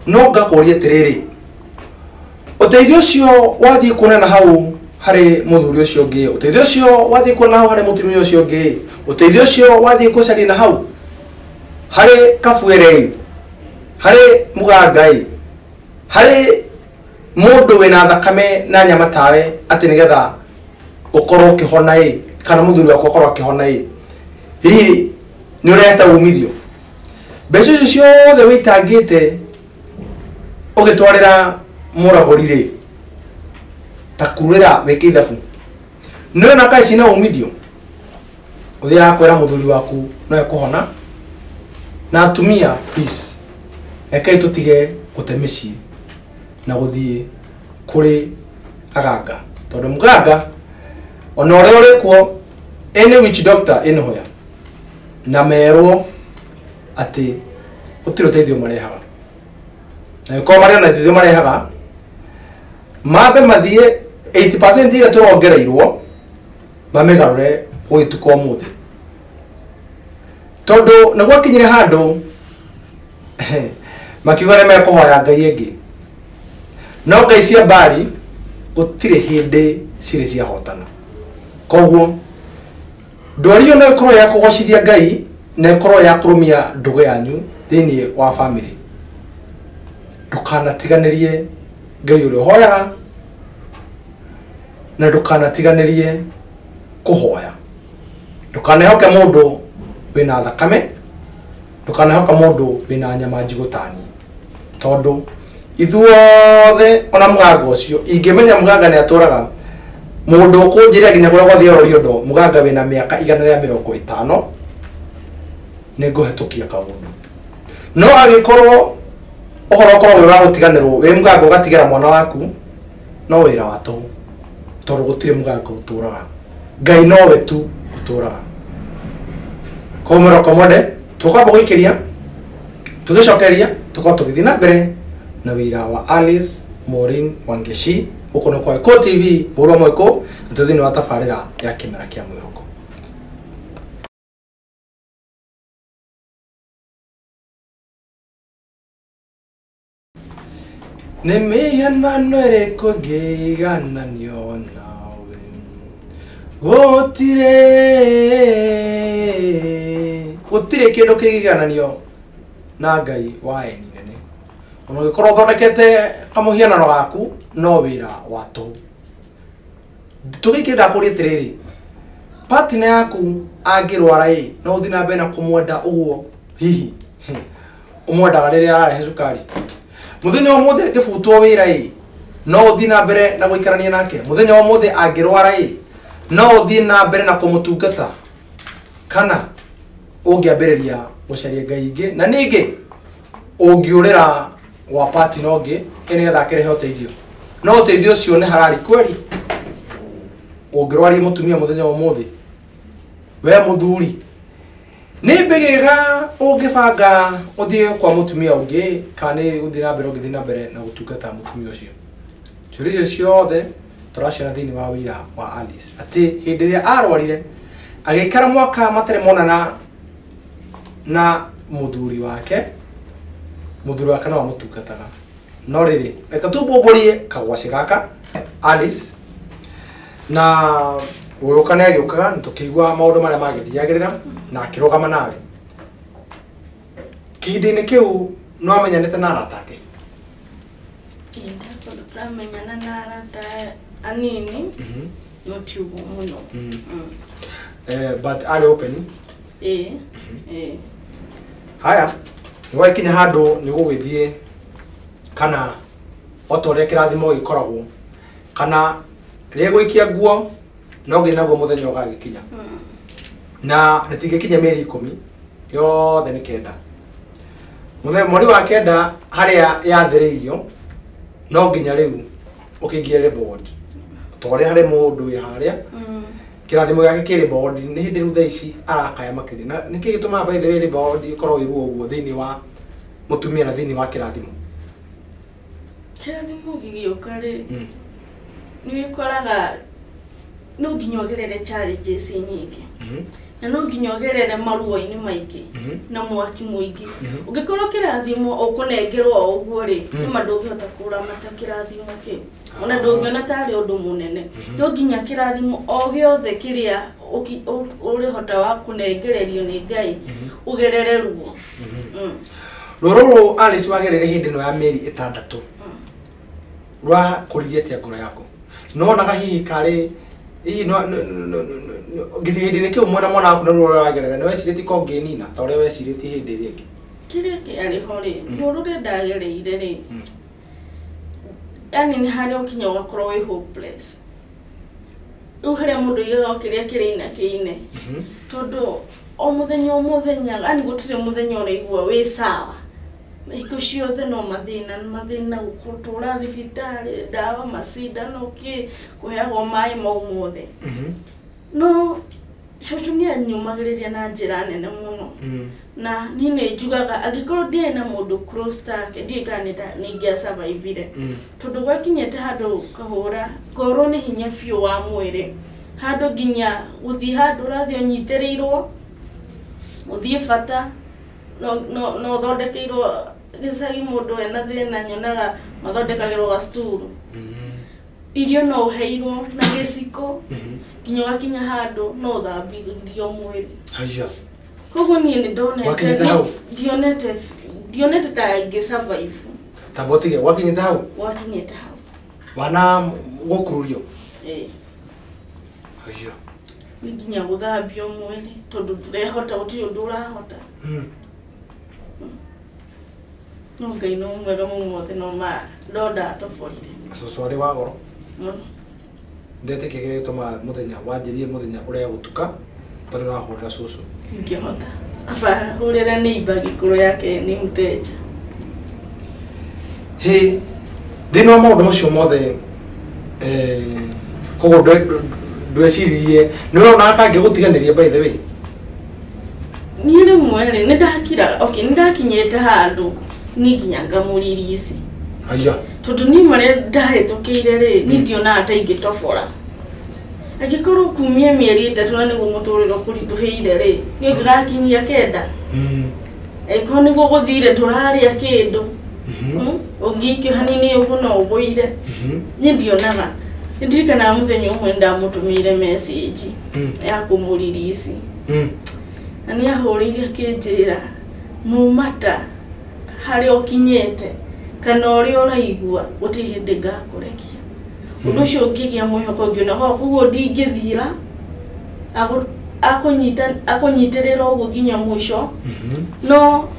no ngakuria tiriri uteithio ucio wathii kunena hau hari muthuri ucio ungi uteithio ucio wathii kunena hau hari mutumia ucio ungi uteithio ucio wathii kucaria na hau hari kafuerei hari mugangai hari mundu wina thakame na nyama tawe ati nigetha ukorwo kihona kana muthuri wako ukorwo kihona hihi ni ureta umithio mbeca icio ciothe witangite ugitwarira muragurire ta kurira weke ithabu no na kai cina umithio uthia kwera muthuri waku no ekuhona na atumia please ekai tutige gutemicii na guthie kuri aganga tondu muganga ona ore ore kuo any witch doctor in hoya na merwo ati utiro teithio marehaga na ko maria na teithio marehaga mabe mathie 80% ira turongereirwo mamegarure gwituko muthi tondu na gwakinyire handu makiugare mekohoya ngai ingi no ngai cia mbari gutire hindi ciri cia hotana koguo ndwario no ikorwo ya kugocithia ngai na ikorwo ya kurumia ndugu yanyu thiini wa family ndukanatiganirie ngai uri hoyaga na ndukanatiganirie kuhoya ndukanahoke mundu wina thakame ndukanahoka mundu wina nyama njigutani tondu ithuothe ona muganga ucio ingimenya muganga ni aturaga mundu kunjiria nginya kuria gwathie rorio ndo muganga wina miaka 150 ninguhetukia kaundu no agikorwo uhoro korwo wi wa gutiganirwo wi muganga ugatigira mwana waku no wira wa tu tondu gutire muganga uturaga ngai no we tu uturaga komero komode tukaba guikiria tugicokeria tukaba tugithii na mbere na wira wa Alice Maureen Wangeshi ukono kwa Eko TV murwa mweko tuthini wa tafarira ya kimera kia mwihoko Nemeyana ereko geigana nio nawe gutire kindu kigigananio na ngai wa eni nene ono gikorwo thondekete kamuhianano gaku no wira wa tu tugikira kuri tiriri partner yaku angirwara no uthi na mbere na kumwenda uguo hihi umwenda riria ararehe cukari muthenya wa mothe ngibutwo wira no uthi na mbere na guikarania nake muthenya wa mothe angirwara no uthi na mbere na kumutungata kana ungiambiriria gucaria ngai ingi na ningi ungiurira wa party nongi enigetha akirehe uteithio no uteithio ucio ni harari kweri ungirwaria mutumia muthenya wa muthi we muthuri ni bigiga ungibanga uthie kwa mutumia ungi kana uthi na mbere ungithi na mbere na gutungata mutumia ucio ciuria ciothe turacira thiini wa wira wa Alice ati hindi ria arwarire agikara mwaka matare monana na muthuri wake no amutungataga no riri reka tubomborie kagwaci gaka Alice na uyukane agiukaga ntukigwa maundu maria magithiagirira na akirugama nawe kidini kiu no amenyanite na aratake kinda tondu turamenyana na arata anini no tiugo muno but are open haya niwakinya handu ni gugithie kana otore kirathimo gikoragwo kana riguikia nguo no ginago muthenya ugagikinya na ritingikinya meri 10 yothe ni kenda muthenya mweri wa kenda haria yathiririo no nginya riu ukingie report tore hari mundu ya haria kirathimo gake kiri board ni hindi rutha ici arakaya makiri na niki gituma by the way board ikorwo iruo uguo thiini wa mutumia na thiini wa kirathimo gigiuka ri ni ikoraga no nginyogerere challenges nyingi na no nginyogerere maruo-ini maingi na mwaki muingi ugikorwo kirathimo ukunegerwo uguo ri ni mandungihota kuramata kirathimo kiu ona ndungiona tari undu munene no nginya kirathimo o giothe kiria uri hota wa kunengererio ni Ngai ugerere ruo rororo Alice wagerere hindi no ya meri 6 rwa kuririe tia ngoro yako no naga hihi kare no githindi ni kiu mwana waku no ragerera no weciriti kongi na ta ure weciriti hindi iri ingi kire ke ari hori rorore ndagereire ri yani ni hari okinya ugakorwo wi hopeless uharia mundu yiga kiria kirina kiine tondu o muthenya ani gutire muthenya uraigua wi sawa iko ciothe no mathina gukutura thibitari dawa macindano ki kuheagwo mai mau mothe no cucu ni anyumagiriria na njira nene muno na ni njugaga agikorwo ndie na mundu close take ndie kanita ningia survive tondu gwakinyete handu kahura ngoro ni hinya biu wa mwiri handu nginya uthi handu rathio nyitereirwo uthie bata no thondekeirwo gisagi mundu ena thina nyonaga mathondekagirwo gasturu irio no uheirwo na giciko nginya gakinya handu no thambirio mwiri haya koguo ni ndionete ta ingi survive tabotige wakinyete hau wana gukururio haya nginya guthambio mwiri tondu ndurehota uti undu urahota no Ngai no mwega mumothe no ma ndoda toforire swali wa goro ndete kigereto ma muthenya wanjirie muthenya uria gutuka tondu rahurira cucu ingihota aba hurira neighbor gikuru yake ni mteja he dino maundu macio mothe kogo ndwecirie nurona kangi gutiganiria by the way ni ri mwere ni ndakira okay ni ndakinyete handu ni nginya ngamuririci haya tondu ni mare ndahitukiire ri ni ndiona ata ingitobora agikorwo kumia mieri 3 na niguo muturiro kurituheire ri ni ndirakinyia 9 eko niguo guthire turaria kindu ungikio hanini uguo no ubuire ni ndionaga ndirikana muthenya umwe ndamutumire message ya kumuririci na ni ahurire kinjira no matter hari okinyete kana uri uraigua uti hindi ngakurekia undu ucio ngigia mwihoko ngiona ho kuguo ndingithira akunyitirira uguo nginya mwisho no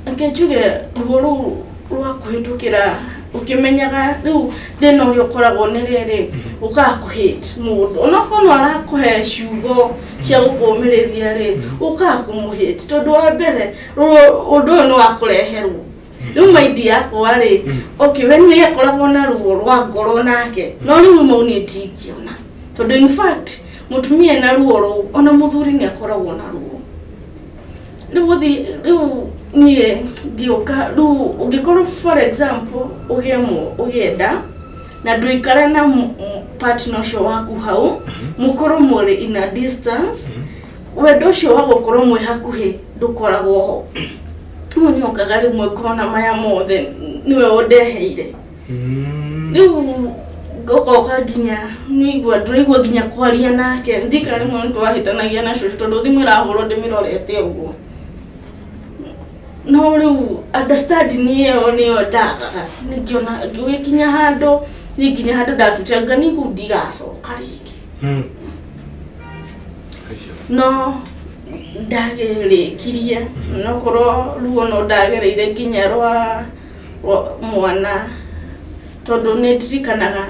ngejuge ruo rwa kuhitukira ukimenyaga riu thina uri ukoragwo ni riri ukakuhit mundu ona kono arakuhe ciugo cia gukumiriria ri ukakumuhit tondu wa mbere undu no akureherwo riu maidi yako ari okay we ni akoragwo na ruo rwa ngoro nake no riu mauni tikiona tondu in fact mutumia na ruo ru ona muthuri ni akoragwo na ruo riu nie dioka ru ugikorwo for example ugienda na nduikara na partner cio waku hau mukorwo muri in a distance wendo cio wa gukorwo mwe hakuhi ndukoragwo ho ni okagari mwe kona maya mothe niwe undeheire riu gokoka nginya nigwa ndurigwa nginya kwaria nake ndikari muntu wahitanagia na cucu tondu thimira horo ndimirorete uguo no riu understand niyo ndagaga ningiona ngiwikinya handu ninginya handu ndatutenga ningu ndigacoka ringi no ndagerikirie no korwo ruo no ndagereire nginya rwa mwana tondu nindirikanaga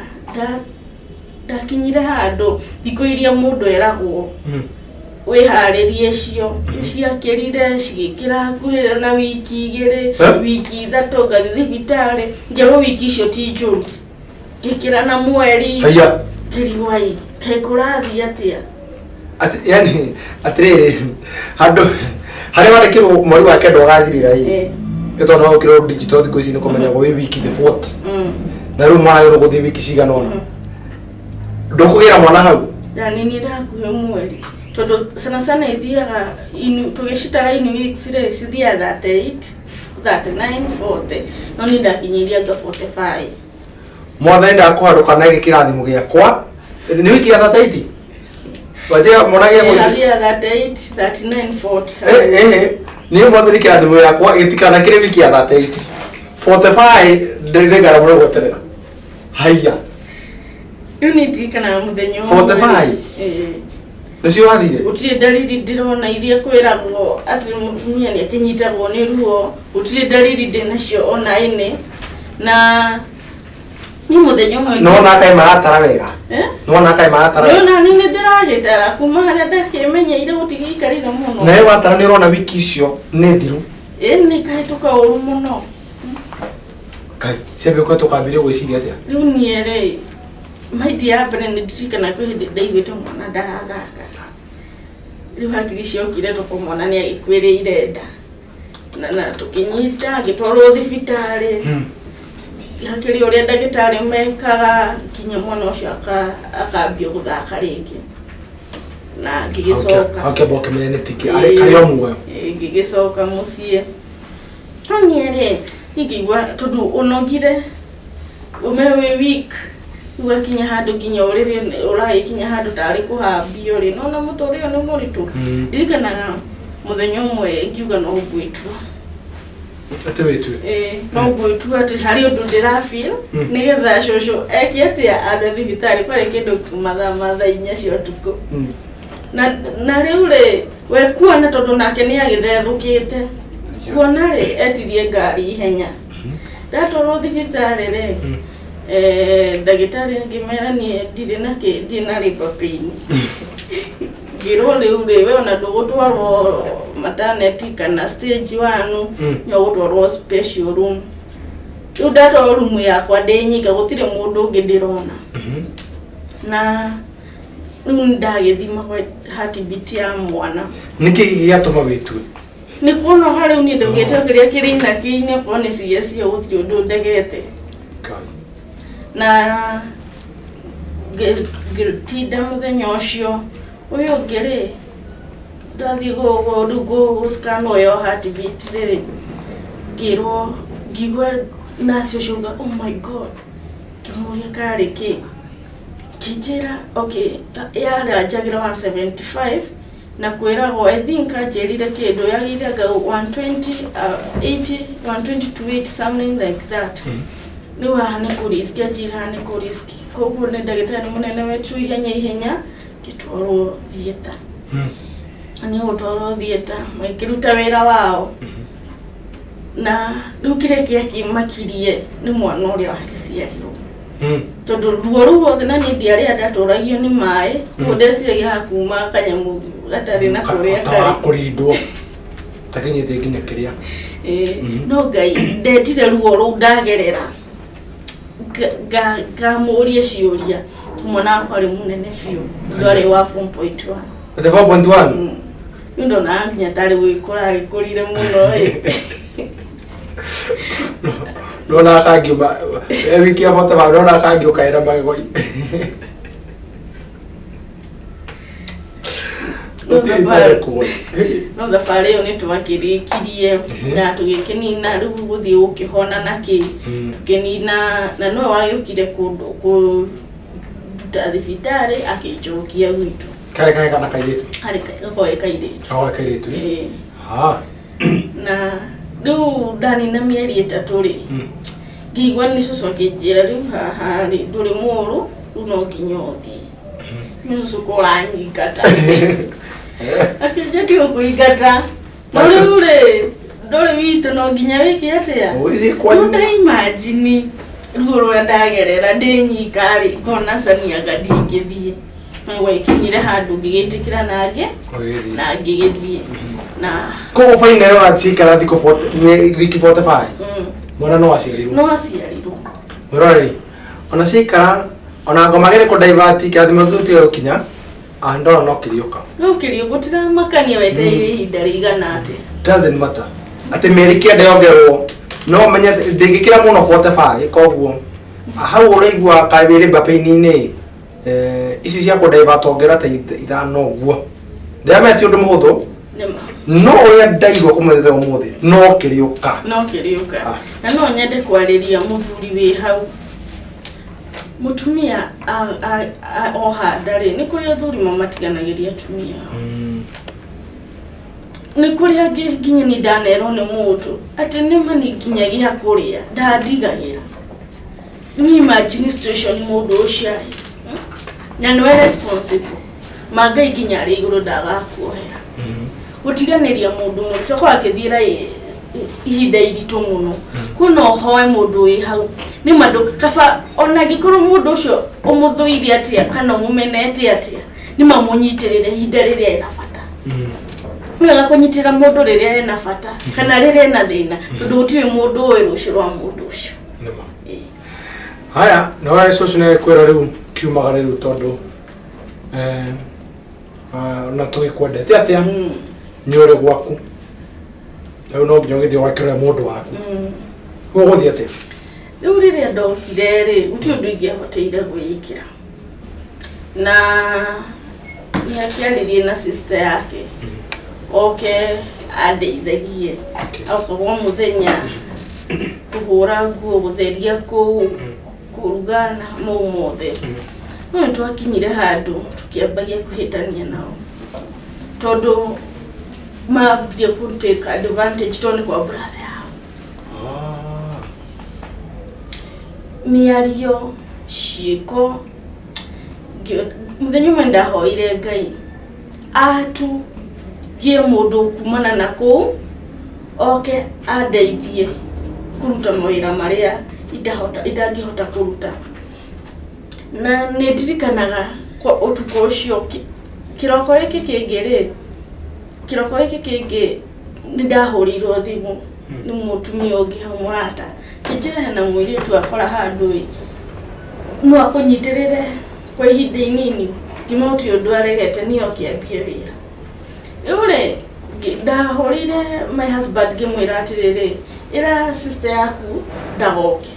ndakinyire handu thiko iria mundu eragwo wiharirie cio ciakirire cigikira kwira na wiki 2 wiki 3 ngathi thibitari ngerwo wiki icio ti njuru ngikira na mweri kiriwai kekurathi atia yani atiriri handu hari warekirwo mweri wa kendo gathirira ito no ukiro digital thiko ici ni kumenya go wiki the 4th na riu mara yo guthi wiki cigana ona ndukugira mwana hau yani ni ndakuhe mweri todo sana ithiaga inu tugicitara inu weeks re cithia 38 39 40 no ni ndakinyiria ga 45 mwathani ndakuharuka na gikirathimo giakwa ni wiki ya 38 wajia monagia mo ya 38 39 40 ni mwathani kirathimo giakwa gitikana kire wiki ya 38 45 ndegara muno gweterera haiya unity kana muthenyo 45 Ncio wathire utire dalili ndirona iria kwiragwo ati mutumia ni akinyitagwo ni ruo utire dalili ndinacio ona ine na ni muthenyo mwe no na kai maratara wega no na kai maratara no na ni ndiragitara kuma haria ndakimenyeire gutigiikarire muno na watara ni rona wiki icio ni thiru ni kai tukauru muno kai sebe ko tukambire gwiciria atia riu niere maidi ya bere ni ndikana ko hindi ndaigwite mwana ndarathaka riu hakiri ciokire tukumona ni agikwireire nda na tukinyita agitwarwo thibitari hakiri uria ndagitari mekaga kinya mwana ucio akambia guthaka ringi na ngigicoka akeboke mene tiki ari kario muoyo ngigicoka mucie oniere igigwa tudu unogire umewe week wakinya handu kinya urire urai kinya handu tari kuhambio ri no na mutori no muritu dirikana muthenya umwe ngiuga no gwitwa ate wetu no gwitwa ati hari undu ndirafeel nigetha shosho ekiete andu thibitari kwari kindu mathaa inya cio tuko na riu ri we kuona tondu nake ni agithethukite kuona ri etirie ngari ihenya ndatwarwo thibitari ri ndagitari ngimera ni ndire nake ndina labor pain ngiro riu we ona ndugutwarwo maternity kana stage 1 nyo gutwarwo special room riu ndatwarwo room yakwa ndinyika gutire mundu ungi ndirona na riu ndagithima kwa heartbeat ya mwana niki giatuma witue ni kuona hari ni ndugite kiria kirina kiine kwa ni CS gutire undu ndegete na tinda muthenya ucio uyu ngiri ndathi go scan yo heartbeat riri ngirwo ngigwa nacio shuga oh my god kimuria kari kijira okay ya jagira 175 na kwiragwo I think ajerire kindu yagiraga 120 80 120 to 80 something like that ni wa ne kuriski ajira ne kuriski koguo ne ndagitari munene wetu ihenya gitwarwo thieta ani gutwarwo thieta makiruta wira wao na rukire kimakirie ni mwana uria wakiciarirwo tondu ruo ruo na ni ndiari ndaturagio ni mai mudeciria hakuma kanyamu gatari na kuria kari kurindwo takinyite nginya kiria no ngai ndetire ruo ru ndagerera gamuria ciuria mwana kwari munene biu ndore wa 4.1 the 4.1 ndo na nginya tari wikura ikurire muno Dona kagiuma wiki ya foto ba dona kagio kaira magoi no thabari yo ni twakirikirie na tugikinina riu guthii ukihona naki tukinina na no wayukire kundu thibitari akijokia gwitu kare kana kairitu hari kairitu na riu ndani na mieri 3 ri ngigwa ni cucu akinjira riu haha ri nduri muru riu no nginyothi ni cucu kuranyingata akijati okuigata no riu ri nduri witu no nginya wiki atia nda imagine ruo rwa ndagerera ndinyika ri kona sania gadingithie mwe ikinyire handu ngigitikira nange na ngigithie na ko final wa tikara thiko wiki 45 mwana no aciarirwo murori ona cikara ona ngomagere ko divert kathimo thuti yo kinya andora no kirioka gutira makania weteire ihinda rigana ati doesn't matter ati merike ndeyongerwo no menya ndingikira muno 45 koguo hau uraigua kaibire bapaini-ini ici cia kudaiva tongera ta ithano guo ndameti undu muhuthu no uria ndaigua kumwethe umuthi no kiriuka na no nyende kwariria muthuri wi hau mutumia oha ndari ni kuri athuri mamatiganagiria atumia ni kuri angi nginya ni ndanero ni mundu ati ni mani nginya giha kuria ndandigagira ni imagine situation mundu ucio na no responsible magai nginya ri iguru ndagakuohera gutiganiria mundu mutoko akithira ihinda iritu muno kuno hoe mundu wi hau ni mandu kaba ona gikuru mundu ucio umuthuirie atia kana umumenete atia ni mamunyitirire ihinda riria ena bata mega kunyitira mundu riria ena bata kana riria ena thina tondu gutiri mundu wi rucio rwa mundu ucio haya no wa social na kwera riu kiumagara riu tondu na tugikwendete atia nyore gwaku riu no nginya githio wakira mundu waku guguthia atia riu riria ndokire ri uti undu ingĩhoteire gwĩkĩra na ni akiaririe na sister yake andeithagie akagwa muthenya kuhura nguo gutheria kuu kurugana mothe no twakinyire handu tukiambagia kuhitania nao tondu mambie ku take advantage toni kwa brother yao miario shiko muthenya mwenda hoire Ngai atu gie mundu kumana na ku andeithie kuruta mawira maria itangihota kuruta na nidirikanaga kwa utuko ucio kiroko iki kingi nindahurirwo thimu ni mutumia ungi hamurata kijira na mwiri tu akora handu no akunyitirire kwa ihinda inini kimauti undu aregete niyo kiambia wira ure ndahurire my husband ngimwira atiriri ira sister yaku ndagoke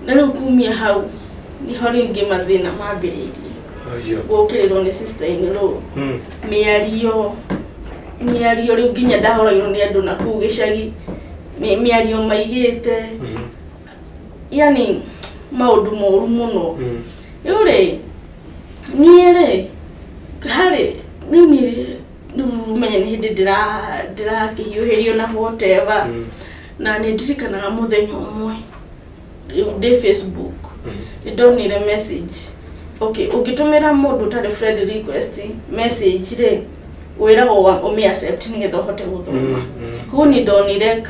na riu kumia hau ni hori ngimathina mambiririe gukirirwo ni sister iniro miario riu nginya ndahoragirwo ni andu na kuu gicagi miario maigite yani maundu moru muno ure niere hari nini menye ni hindi ndira kihiuhirio na whatever na nidirikanaga muthenya umwe de Facebook ndonire message ukitumira mundu tari friend request message ri wirago umi accept nigetha hote guthoma kuni ndonire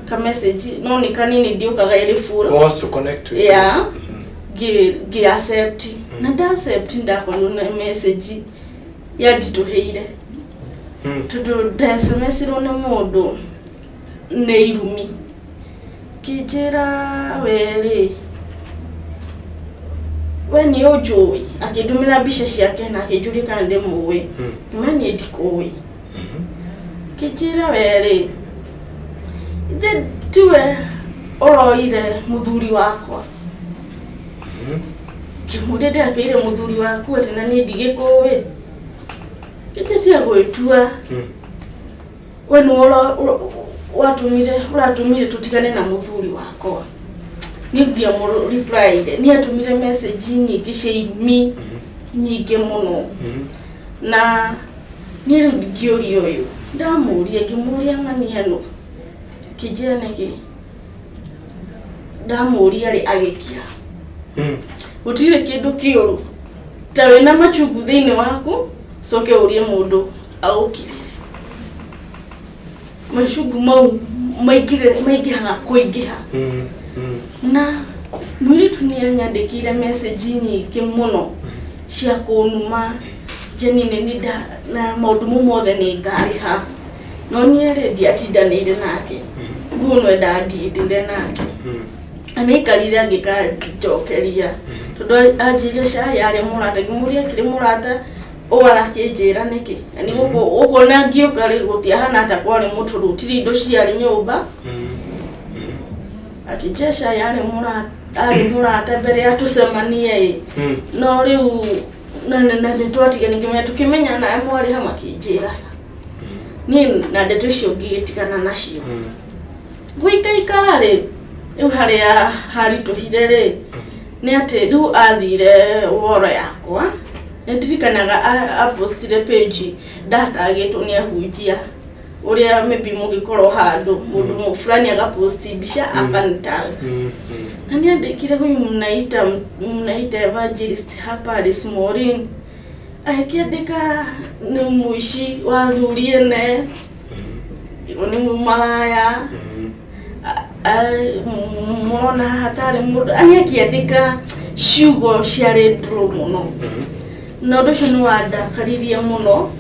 ka message no ni kanini ndiukaga iri full wants to connect with gi accept na da accept ndakolo na message ya dituheire tudu SMS ro na mundu ne irumi kijira weri weni ojoi akidumira bisha ciake na akijurika ndi muwe mani edikowe kijira weri the tuwe oroire muthuri wakwa kimurede akire muthuri waku ati na ni ndigikowe kijetia gwetua wenu uratumire tutigane na muthuri wakwa ni ndia mo reply ni atumire message nyingi cia irumi nyingi muno na ni ngiorio uyu ndamuria ngimuria ngani hano kijira niki ndamuria ri agikira utire kindu kiuru tawe na machugu thini waku soke urie mundu aukire mashugu mau maigihaga kuingiha na mwiri tunia nyandikire message nyingi muno cia kunuma jenine nida na maundu mothe ni ngariha no niere ndiatindanire nake nguno ndandindire nake anikarire angikajokeria tondu anjire cia yari murata ngimuria kiri murata owara kinjira niki ani uko na ngioka ri gutia hana ta kwari muturu tiri indo ciari nyumba akijesha yari ari murata mbere ya tucemanie no riu na twatiga ningimenya tukimenya na mwari hamakinjira sa ni na ndeto icio ngigitigana nacio gwikaikara ri riu haria harituhire ri ni ati riu athire woro yakwa ndirikanaga apostire page data agitwo ni ahunjia uria maybe mugikorwo handu mundu mufulani agaposti bisha akanitaga na ni andikire huyu mnaita evangelist hapa this morning akiandika ni muishi wa thuriene iro ni mumalaya mona hatari mundu akiandika shugo share dro muno no ndu cio wandakaririe muno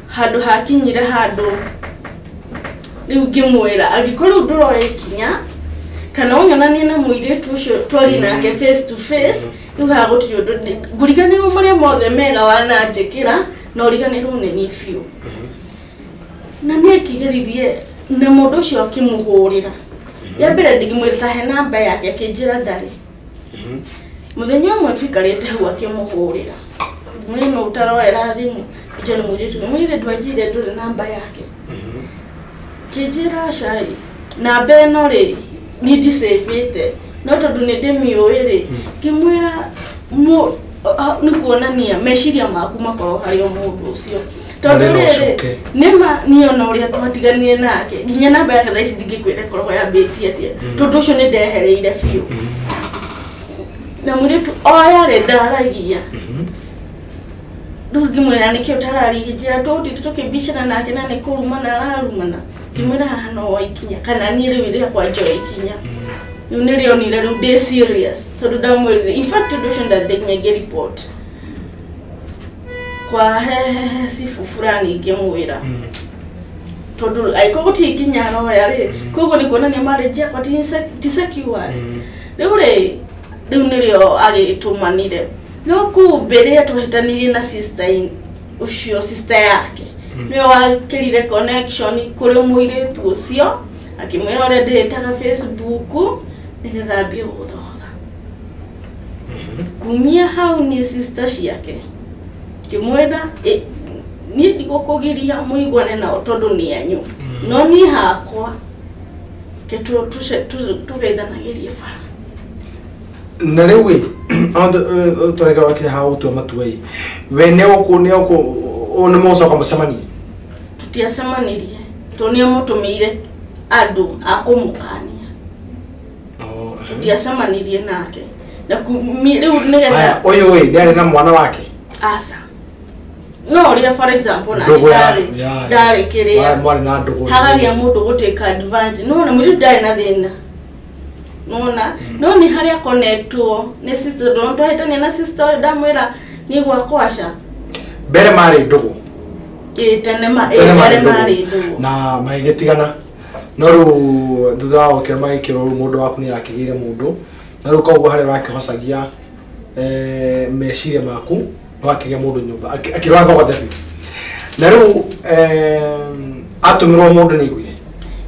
handu hakinyire handu riu ngimwira agikorwo nduroe kinya kana unyonanie na muiretu ucio twari nake face to face riu hagutiri undu nguriganirwo muria mothe mega wananjikira no riganirwo ni ni fiu na ni akigeririe na mundu ucio akimuhurira ya mbere ndigimwira ta he namba yake akinjira ndari muthenya umwe twikarite hau akimuhurira mwino utaroera thimu ijo ni muiretu mwire ndwajire nduri namba yake kijira shai na beno ri ni disavete no tondu ni ndemiuiri kimwira ni kuonania meshiria maku makoro hario mundu ucio tondu riri nima niona uria twatiganie nake nginya namba yake thaici ndingikwira korwo ya beti atia tondu ucio ni ndehereire fiu na muritu oya ri ndaragia ndungimwira nikio tararigijira tukibishana nake na ni kurumana ararumana kimwira hano ikinya kana ni riu ria kwa joy ikinya unirio ni riu de serious tondu ndamwirire in fact nducio ndathenya report kwa sifu fulani ngimwira tondu aikoguti ikinya no yari koguo ni kuonania marriage yakwa tisekiwa riu nirio agitumanire no kumbere twahitanirie na sister ucio sister yake niyo wakirire connection kuri muiretu ucio akimwira ore ndetaga Facebook nigetha mbie guthoga kumia hau ni sister ciake kimwira ni ndigukugiria muigwane na tondu ni anyu no ni hakwa ketu tugeithanagirie fara na riu tureka wake hau tu matuai we ne oko ona mosa kwa msemani tutiasemanirie tonia mutumire andu akumukania tutiasemanirie nake na riu nigetha oyo we ndari na mwana wake asa no ria for example na ndari kiria mwari na ndugu hagaria mundu guteka advantage no na muritu ndari na thina no ni haria connectwo ni sister don't hita na sister ndamwira ni gwa kwasha bere mari ndugu tene mari ndugu na maigetigana no ru thutha wa kirma ikiro mundu waku ni akigire mundu na ru koguo haria rakihocagia meciria maku no akige mundu nyumba akirwa thogothe na ru atumirwo mundu ni igwire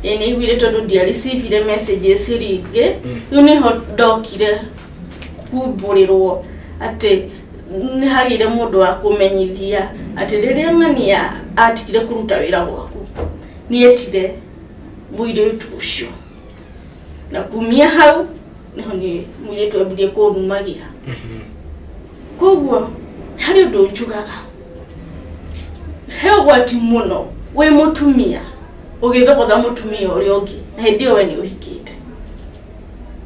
ni igwire tondu dia receive messages ringi riu ni ho ndokire kuburirwo ati ni hagire mundu wa kumenyithia ati riria ngania atikire kuruta wira gwaku ni etire muiretu ucio na kumia hau niho ni muiretu abirie kunumagira koguo hari undu njugaga he gwati muno we mutumia ugithogotha mutumia uri ungi na hindi we ni uhikite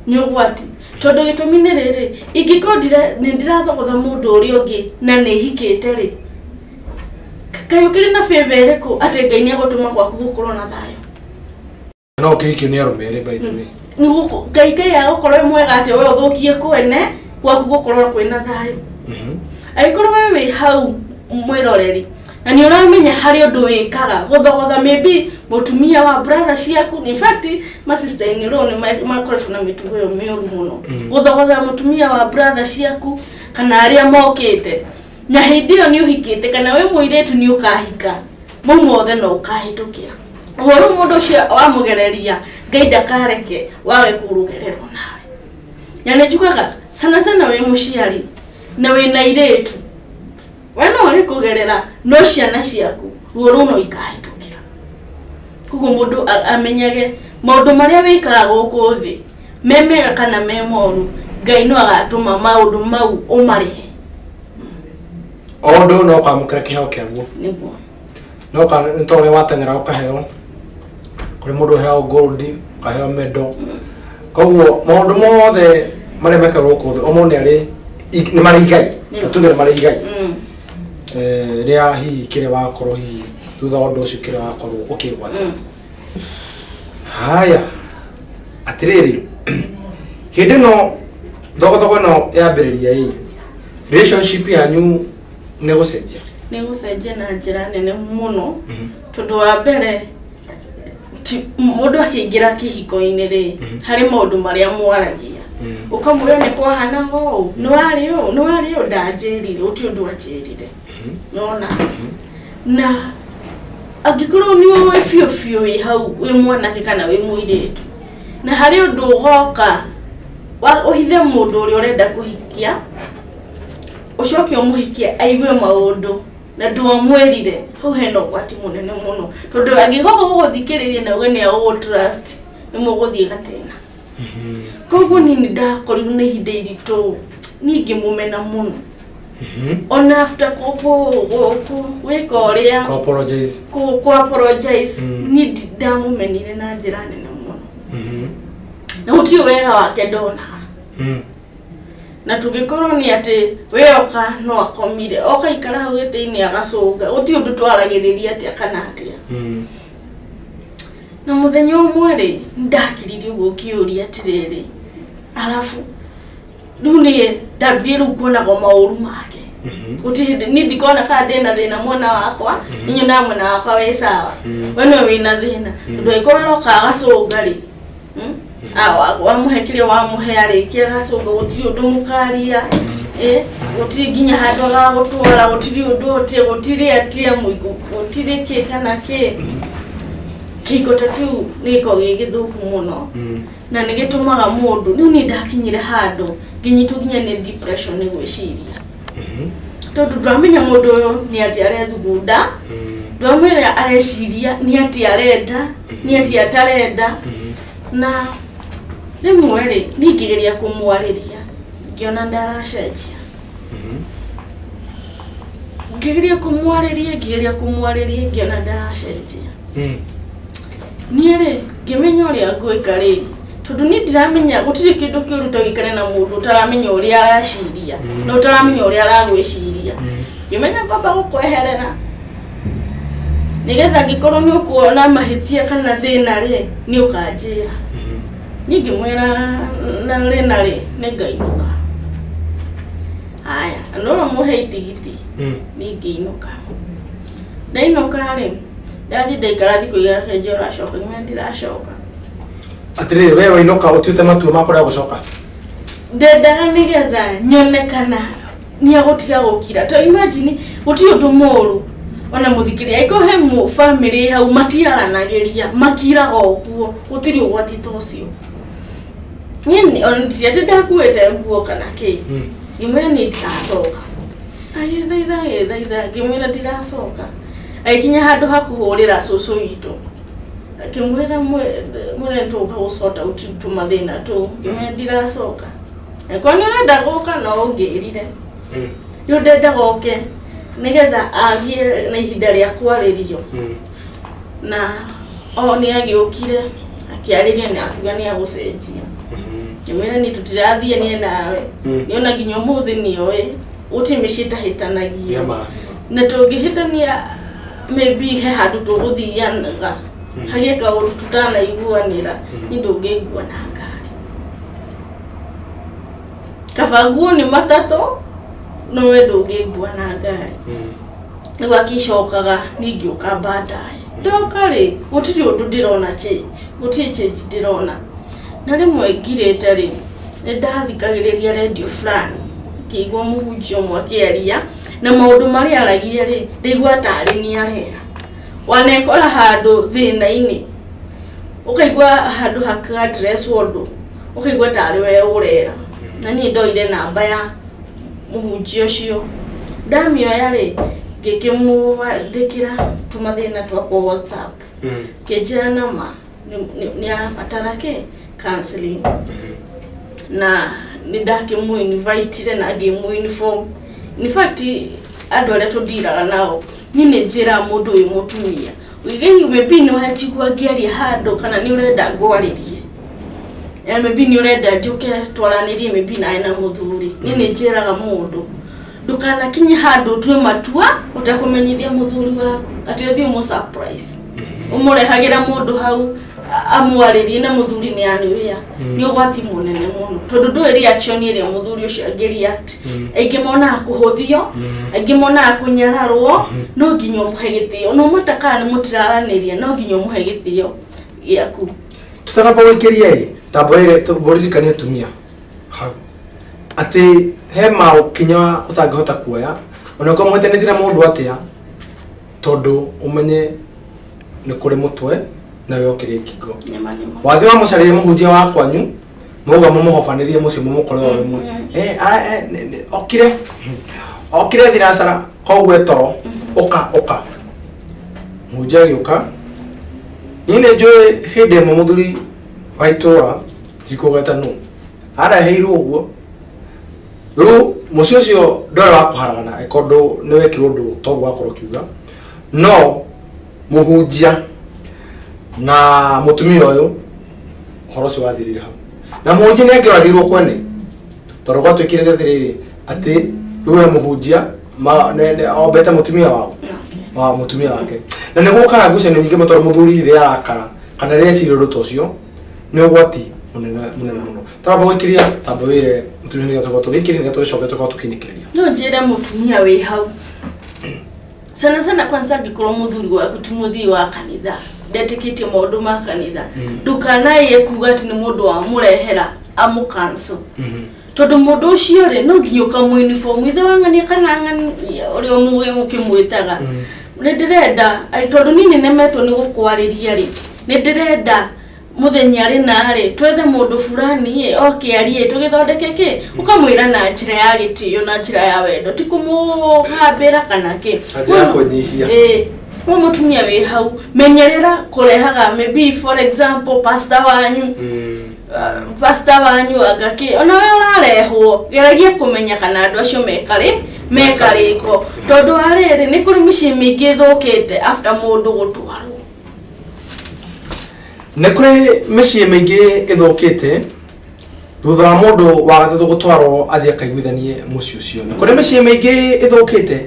nyugwati tondu gitumine riri ingikondire ni ndirathogotha mundu uri ungi na ni hikite ri kayukire na favor ko ate Ngai ni agutuma kwaku gukorwo na thayo no kiki ni arumere by the way ni guko Ngai agukorwo mwega ate we uthukie kwene kwaku gukorwo kwina thayo aikorwo we hau mwiroreri na ni uramenya hari undu wikaga guthogotha maybe mutumia wa brother ciaku in fact my sister in law ni makorwo na mitugo yo miuru muno guthogotha mutumia wa brother ciaku kana aria mokite na hindio ni uhikite kana we muiretu ni ukahika mumothe no ukahitukira woru mundu cio wa mugereria Ngai ndakareke wawe kurugererwo nawe nyane jukaga sana we mushiari na we na iretu wana wale kugerera no ciana ciaku ruo runo ikahitukira kuko mundu amenyage maundu maria wikaga guku thi memega kana memoru Ngai no agatuma maundu mau umarihe ondo no kwamukira kiheo kiaguo niguo no ka ntore watengera ukaheo kuri mundu heo gold kaheo medal koguo maundu mothe maria mekarwo kuthe omone ari ni mari Ngai tutugere mari Ngai ria hi kire wakorwo hi thutha undu ucio kire wakorwo ukigwata haya atiriri hindi no dogo no yambiriria relationship yanyu ne gucenjia na njira nene muno tondu wa mbere mundu akiingira kihiko-ini ri hari maundu maria mwaragia ukamwira ni kwahana ho no ari o ndanjirire uti undu anjirire nona na agikorwo ni we fio i hau we mwanake kana we muiretu na hari undu ugoka wa uhithe mundu uri urenda kuhikia ucoke umuhikia aigue maundu na ndwamwerire hau heno gwati munene muno tondu agigogo guthikiriria na ugene o trust ni muguthie gatena koguo ni ndakorirwo ni hinde iritu ningi mumena muno on after weka uria ku apologize ni ndamumenire na njira nene muno na uti wega wake ndona na tugikorwo ni ati we oka no akomire oka ikara hau gete-ini agacuga uti undu twaragiriria ati kana atia na muthenya umwe ri ndakiririe uguo kiuria atiriri alafu runi ndambire riu kuonaga mauru make uti ni ndikona ka ndina thina mwana wakwa ninyo na mwana wakwa we sawa we no wina thina ndu ikorwo ka agacuga ri wamuhekire wamuhe arikia gacuga gutiri undu mukaria gutiri nginya handu agagutwara gutiri undu ote gutiri atia muigu gutiri ki kana ki kiko ta kiu niko gigithuku muno na nigitumaga mundu riu ni ndakinyire handu nginyitu nginya ni depression ni gwiciria tondu ndamenya mundu uyu ni ati arethugunda ndamenya areciria ni ati arenda ni ati atarenda na rimwe ri ningigeria kumwariria ngiona ndaracenjia ngigeria kumwariria ngiona ndaracenjia ni ri ngimenya uria ngwika ri tondu ni ndiramenya gutiri kindu kiuruta wikare na mundu utaramenya uria araciria na utaramenya uria aragwiciria ngimenya kwamba gukweherera nigetha ngikorwo ni ukuona mahitia kana thina ri ni ukanjira ningi mwera na rena ri ningainuka haya no muhe itigiti ningiinuka ndainuka ri ndathi ndaikara thiku igacenjia uracoka nime ndiracoka atiriri we wainuka utiute matua makwa ya gucoka ndendaga nigetha nyone kana ni agutiga gukira to imagine uti undu muru ona muthikiria iko he family hau matiaranagiria makiraga uguo utiri ugwati tocio nyini onti ati ndakuete nguo kana ki imwe ni ndiracoka aye ngimwira ndiracoka aikinya handu hakuhurira cucu witu akimwira mwire ntuka gucota utu mathina tu ngimwira ndiracoka kwani urenda guka no ungirire yu ndenda goke nigetha agie na ihinda ria kwaririo na ni agiukire akiariria na akuga ni agucenjia kimwira ni tutirathie ni nawe ni ona nginya muthi ni oe uti mishita hitanagia na tungihitania maybe he handu tuguthianaga hagie kauru tutana iguanira ni ndungigua na ngari kabanguo ni matato no we ndungigua na ngari nigu akicokaga ningiuka baadaye ndoka ri gutiri undu ndirona change ndirona na rimwe ngirite ri ndathikagiriria radio fulani kiigua muhunjio mwe akiaria na maundu mari aragia ri ndigua tari ni arera wanekora handu thina-ini ukaigua handu haka address undu ukaigua tari we urera na ni ndoire namba ya muhunjia ucio ndamioya ri ngikimwandikira tumathina twakwa WhatsApp kejera nama ni arabatara ke counseling na ni ndakimu invite na ngimu uniform in fact andu aria tudiraga nao ni njira mundu uyu mutumia wigei maybe ni wachigua ngiaria handu kana ni urenda ngwaririe maybe ni urenda njuke twaranirie maybe na muthuri ni njiraga mundu ndukana kinye handu twe matua utakumenyithia muthuri waku ati uthio mo surprise umurehagira mundu hau amwaririe na muthuri ni aniwia ni ugwati munene muno tondu ndwiri action ire muthuri ucio agireact aingimona akuhuthio aingimona akunyararwo no nginyo muhe gitio no mataka ni mutiraraniria no nginyo muhe gitio giaku tutakapa wikirie taboire tuboririkania tumia ha ati he kinya utangihota kuoya ona ko mwetenetira mundu atia tondu umenye ni kuri mutwe na yokire kingo wathi wa mucarire muhunjia wa kwanyu muga mumuhofanirie mucio mumukore ore mwe okire thirasara kogwe toro oka muhunjia gioka nine joe hede muthuri waitora tikogeta no ara heiru uguo ru mucio cio ndore wa kuharagana ekondo ni wekiro ndu togu akoro kiuga no muhunjia na mutumia uyu horosi wathirira na muhunjia ni angirathirwo kwene toro gwa twikirete tiriri ati ruwe muhunjia obeta mutumia wao wa mutumia wake na niguo kana guce ni nyingi mutoro muthuri ri arakara kana ri eciri ruto cio ni ugwati munene muno taba gwikiria taba wire mutumia ni gatoko gikiri ni gatoko gatoko tukinikiria no njira mutumia wi hau sana kwanza ngikoro muthuri waku tumuthi wa kanitha dedicate maundu ma kanitha ndukanaye kuga ati ni mundu wa murehera amu cancel tondu mundu ucio ri no nginyoka mu uniform ithe wangania kana ngani uri omuge mukimwitaga ni ndirenda tondu nini nemetwo ni gukwariria ri ni ndirenda muthenya ri na ri twethe mundu fulani okiarie tugithondeke ki ukamwira na njira ya gitio na njira ya wendo tikumuhambira kana ki ajira kunyihia mutumia wi hau menyerera kurehaga maybe for example pastor wanyu agaki ona we urarehwo geragia kumenya kana andu acio mekariko tondu ariri ni kuri micii mingi thukite after mundu gutwarwo ni kuri micii mingi ithukite thutha wa mundu wa gatatu gutwarwo athia kaiguithanie muci ucio ni kuri micii mingi ithukite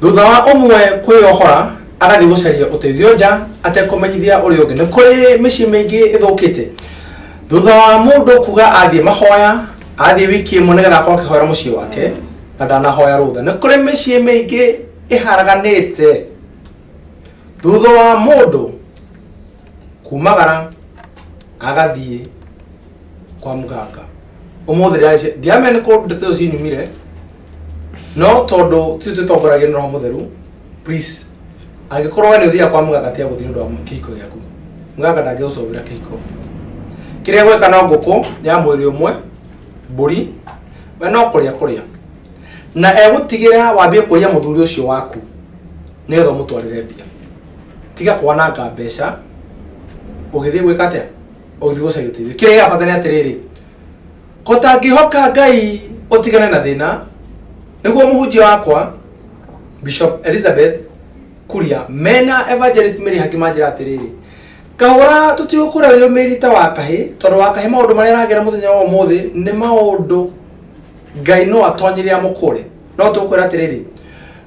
thutha wa umwe kwiohora agathi gucaria uteithio nja atekumenyithia uri ungi ni kuri micii mingi ithukite thutha wa mundu kuga athie mahoya athie wiki imwe nigetha akorwo akihoera mucii wake na ndanahoya rutha ni kuri micii mingi iharaganite thutha wa mundu kumagara agathie kwa muganga umuthi ndiamene ko ndeto cinyumire no tondu titutongoragia no mutheru please agikorwo we ni uthia kwa muganga tia guthie ndu wa kihiko giaku muganga ndangigucovira kihiko kiria gweka no nguku ya mwiri umwe mburi we no kuria na egutigira wambie kuria muthuri ucio waku nigetha mutwarire mbia tiga kwananga mbeca ugithie gwika atia ugithie gucaria uteithio kiria gibatania atiriri kotangihoka Ngai utigane na thina niguo muhunjia wakwa Bishop Elizabeth Kuria mena Evangelist Mary Hakimanjira atiriri kahora tutigukura yo merita wakahi tondu wakahi maundu maria aragira muthenya wa umuthi ni maundu Ngai no atonyiria mukure no tukwira atiriri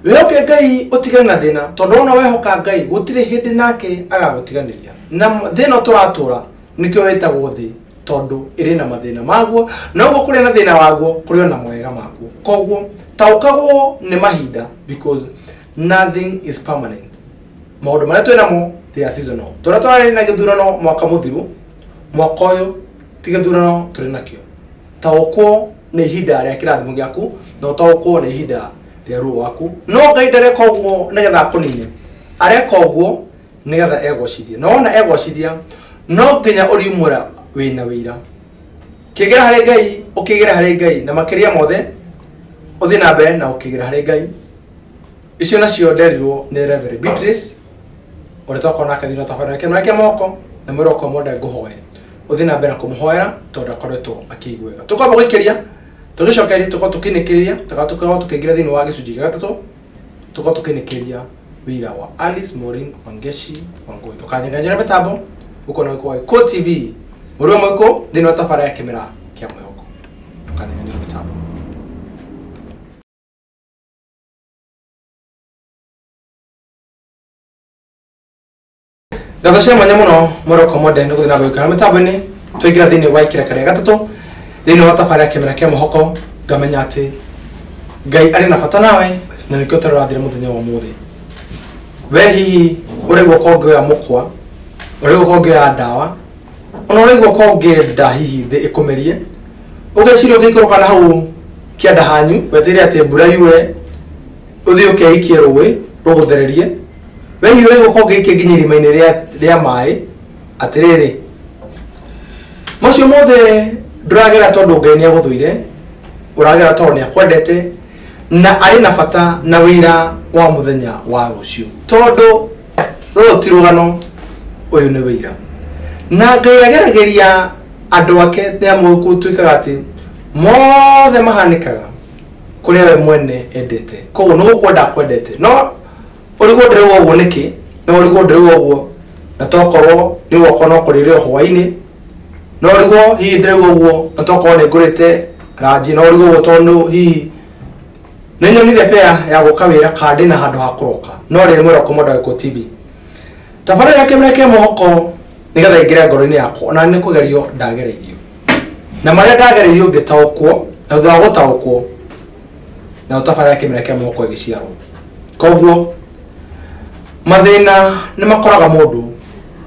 wehoke Ngai utigane na thina tondu ona wehoka Ngai gutire hindi nake agagutiganiria na thina turatura nikyo wetagwo thi tondu iri na mathina maguo na ugo kuri na thina waguo kuri na mwega maguo koguo taukagwo ni mahinda because nothing is permanent maundu maria twinamo they are seasonal tora twari na githurano mwaka muthiru mwaka uyu ti githurano turi nakio taukwo ni hinda ria kirathimo giaku no taukwo ni hinda ria ruo waku no Ngai ndareka uguo nigetha kunine areka uguo nigetha egocithie no ona egocithia no nginya uri mwera wina wira kigera hari Ngai ukigera hari Ngai na makiria mothe uthi na mbere na ukigera hari Ngai icio nacio nderirwo ni Reverend Beatrice ore toko na kathina tabarana kemra ke moko na mwiroko moda nguhoye uthi na mbere na kumuhoera tondu akoretwo akigwega tukaba guikiria tugicokeria tuko tukinikiria tukatukaga tukigira thini wa gicunji gatatu tuko tukinikiria wira wa Alice Maureen Wangeshi Wangui tukanyanganyira mitambo uko na kwa Ko TV murwa mwiko thini wa tabara ya kemera kia mwoko tukanyanganyira mitambo Ndabashira mwanya muno muroko mode ndo kuthina gwikara mitambo ni twigira thini wa ikira kare gatatu thini wa tabara ya kemera kia muhoko ngamenya ati Ngai ari na bata nawe na nikyo turathire muthenya wa muthi we hihi uregwo kongea mukwa uregwo kongea ndawa ona uregwo kongea hihi thi ikumerie ugecirio gikoroka na hau kianda hanyu wetire ati mbura yure uthi ukeikie ruwi ruguthererie we hihi uregwo kongea kinginyiri maini ria mai atiriri macio mothe nduragera tondu Ngai ni aguthuire uragera tondu ni akwendete na ari na bata na wira wa muthenya wa rucio tondu rutirugano uyu ni wira na Ngai agerageria andu ake ya muku twikaga ati mothe mahanikaga kuria we mwene endete koguo no gukwenda kwendete no urigo ndirwo uguo niki no urigo ndirwo uguo na tokorwo ni woko no kuririo hwaini no urigo hi ndirwo uguo na tokorwo ni ngurite ranji no urigo tondu hi nenyo ni fea ya gukawira kandi na handu hakuroka no ri mwira komoda Ko TV tabara ya kemera ke mohoko nigatha ingira ngoro-ini yakwa na ni kugerio ndagereirio na maria ndagereirio ngitaukwo na thutha wa gutaukwo na tabara ya kemera ke mohoko igiciarwo koguo mathina ni makoraga mundu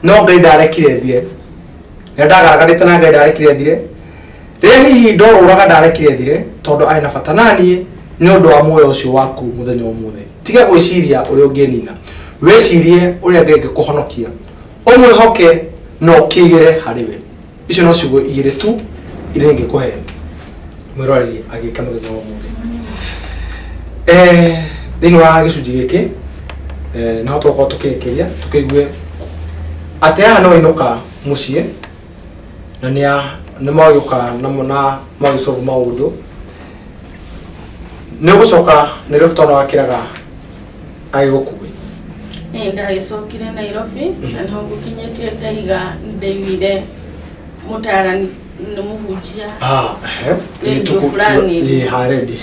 no Ngai ndarekire thire na ndagaragarite na Ngai ndarekire thire riria hihi ndoruraga ndarekire thire tondu ai na bata nanie ni undu wa moyo ucio waku muthenya umuthe tiga gwiciria uri ungenina wecirie uri angenge kuhonokia umwe hoke no kigire hariwe icio no ciugo igire tu irenge kuhe mwirori agika muthenya umuthe thini wa gicunji giki na toko tukikiria tukigue atia no inuka mucie na ni mauyuka na mawisolve maundu ne gucoka ni ruftono wakiraga aigukuwe ndagicokire Nairobi na nho ngukinyetie Ngaiga ndaiwire mutarani ni muhunjia fulani haredi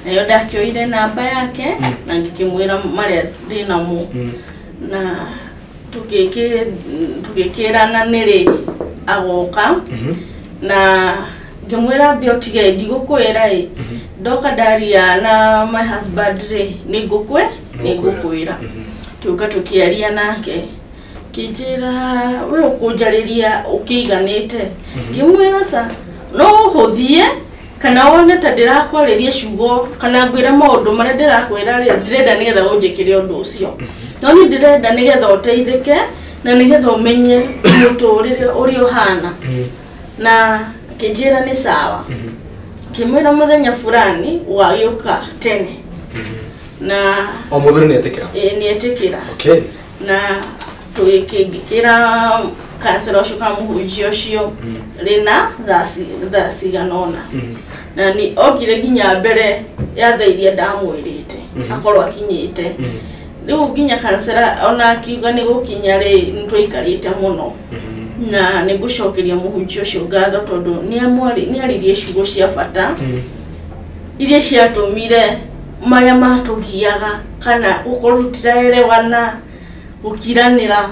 nayo ndakioire namba yake na ngikimwira maria ndina mu na tugikirana niri agoka na ngimwira biotige ndigukwira ndoka daria na my husband nigukwira tuka tukiaria nake kijira we ukujariria ukiganite ngimwira sa no hothie kana wone ta ndirakwariria ciugo kana ngwira maundu maria ndirakwira ri ndirenda nigetha unjikire undu ucio no ni ndirenda nigetha uteithike na nigetha umenye muturire uri uhana na kijira ni sawa kimwira muthenya fulani wagioka tene na o muthuri nietikira ni etikira okay na tuikingikira kansela ucio ka muhunjia ucio rina thasi ganona na ni ogire ginya mbere ya thairia ndamwirite akorwo akinyite riu ginya kansela ona akiuga ni gukinya ri ntwikarite muno na nigucokeria muhunjia ucio ngatho tondu ni aririe ciugo cia bata iria ciatumire maria matugiaga kana ukorwo tiraerewana gukiranira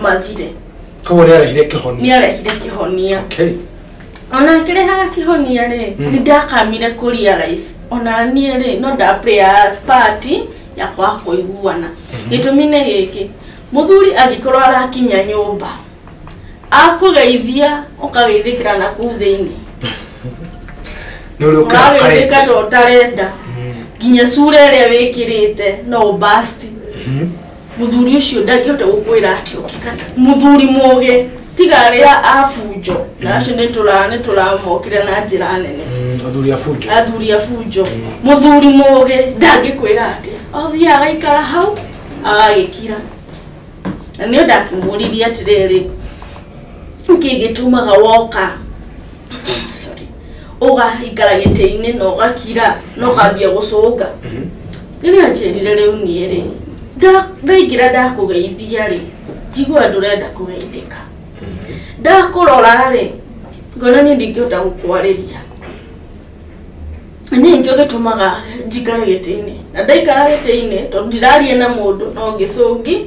mathire koguo ni arehire kihonia okay ona kirehaga kihonia ri ni ndakamire kurealize ona nie ri no nda play party ya kwa kuiguana gitumine giki muthuri agikorwo arakinya nyumba akugeithia ukageithikira na ku thiini no ri ukageithika to tarenda ginya sura iria wikirite no basti muthuri ucio ndangihota gukwira ati ukikana muthuri muge tigare ya afujo na shinde tula mokire na njira nene athuri afujo muthuri moge ndangikwira ati othia agaikara hau agikira na nio ndakimuriria atiriri nkigitumaga woka oga ikara giteine no gakira no kabia gucunga nini acherire riu niere ndaigira ndakugeithia ri jigwa ndurenda kugeithika ndakurora ri ngona ni ndingihota gukwariria ni ngio gitumaga jikara giteine na ndaikara giteine to ndirarie na mundu no ngicungi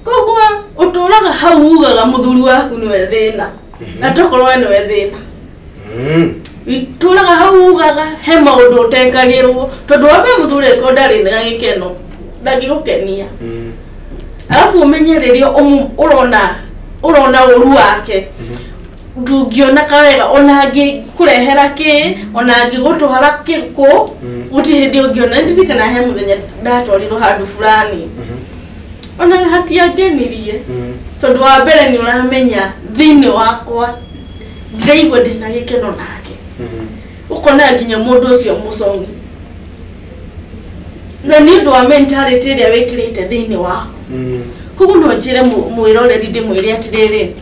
koguo uturaga hau ugaga muthuri waku ni wethina na tokorwo ni wethina tulaga hau ugaga he maundu utekagirwo tondu wabe muthuri ko ndari na gikeno ndagigukenia alafu umenyererio urona uru wake ndungiona karega onangi kurehera ki onangi gutuhara kiko uti hindi ungiona ndirikana he muthenya ndatwarirwo handu fulani ona hatia ngenirie tondu wa mbere ni uramenya thini wakwa ndiraigua ndina gikeno nake ukona nginya mundu ucio muconi na ni ndu wa mentality iria wikirite thini waku koguo no njire mwiroreri ndimwire atiriri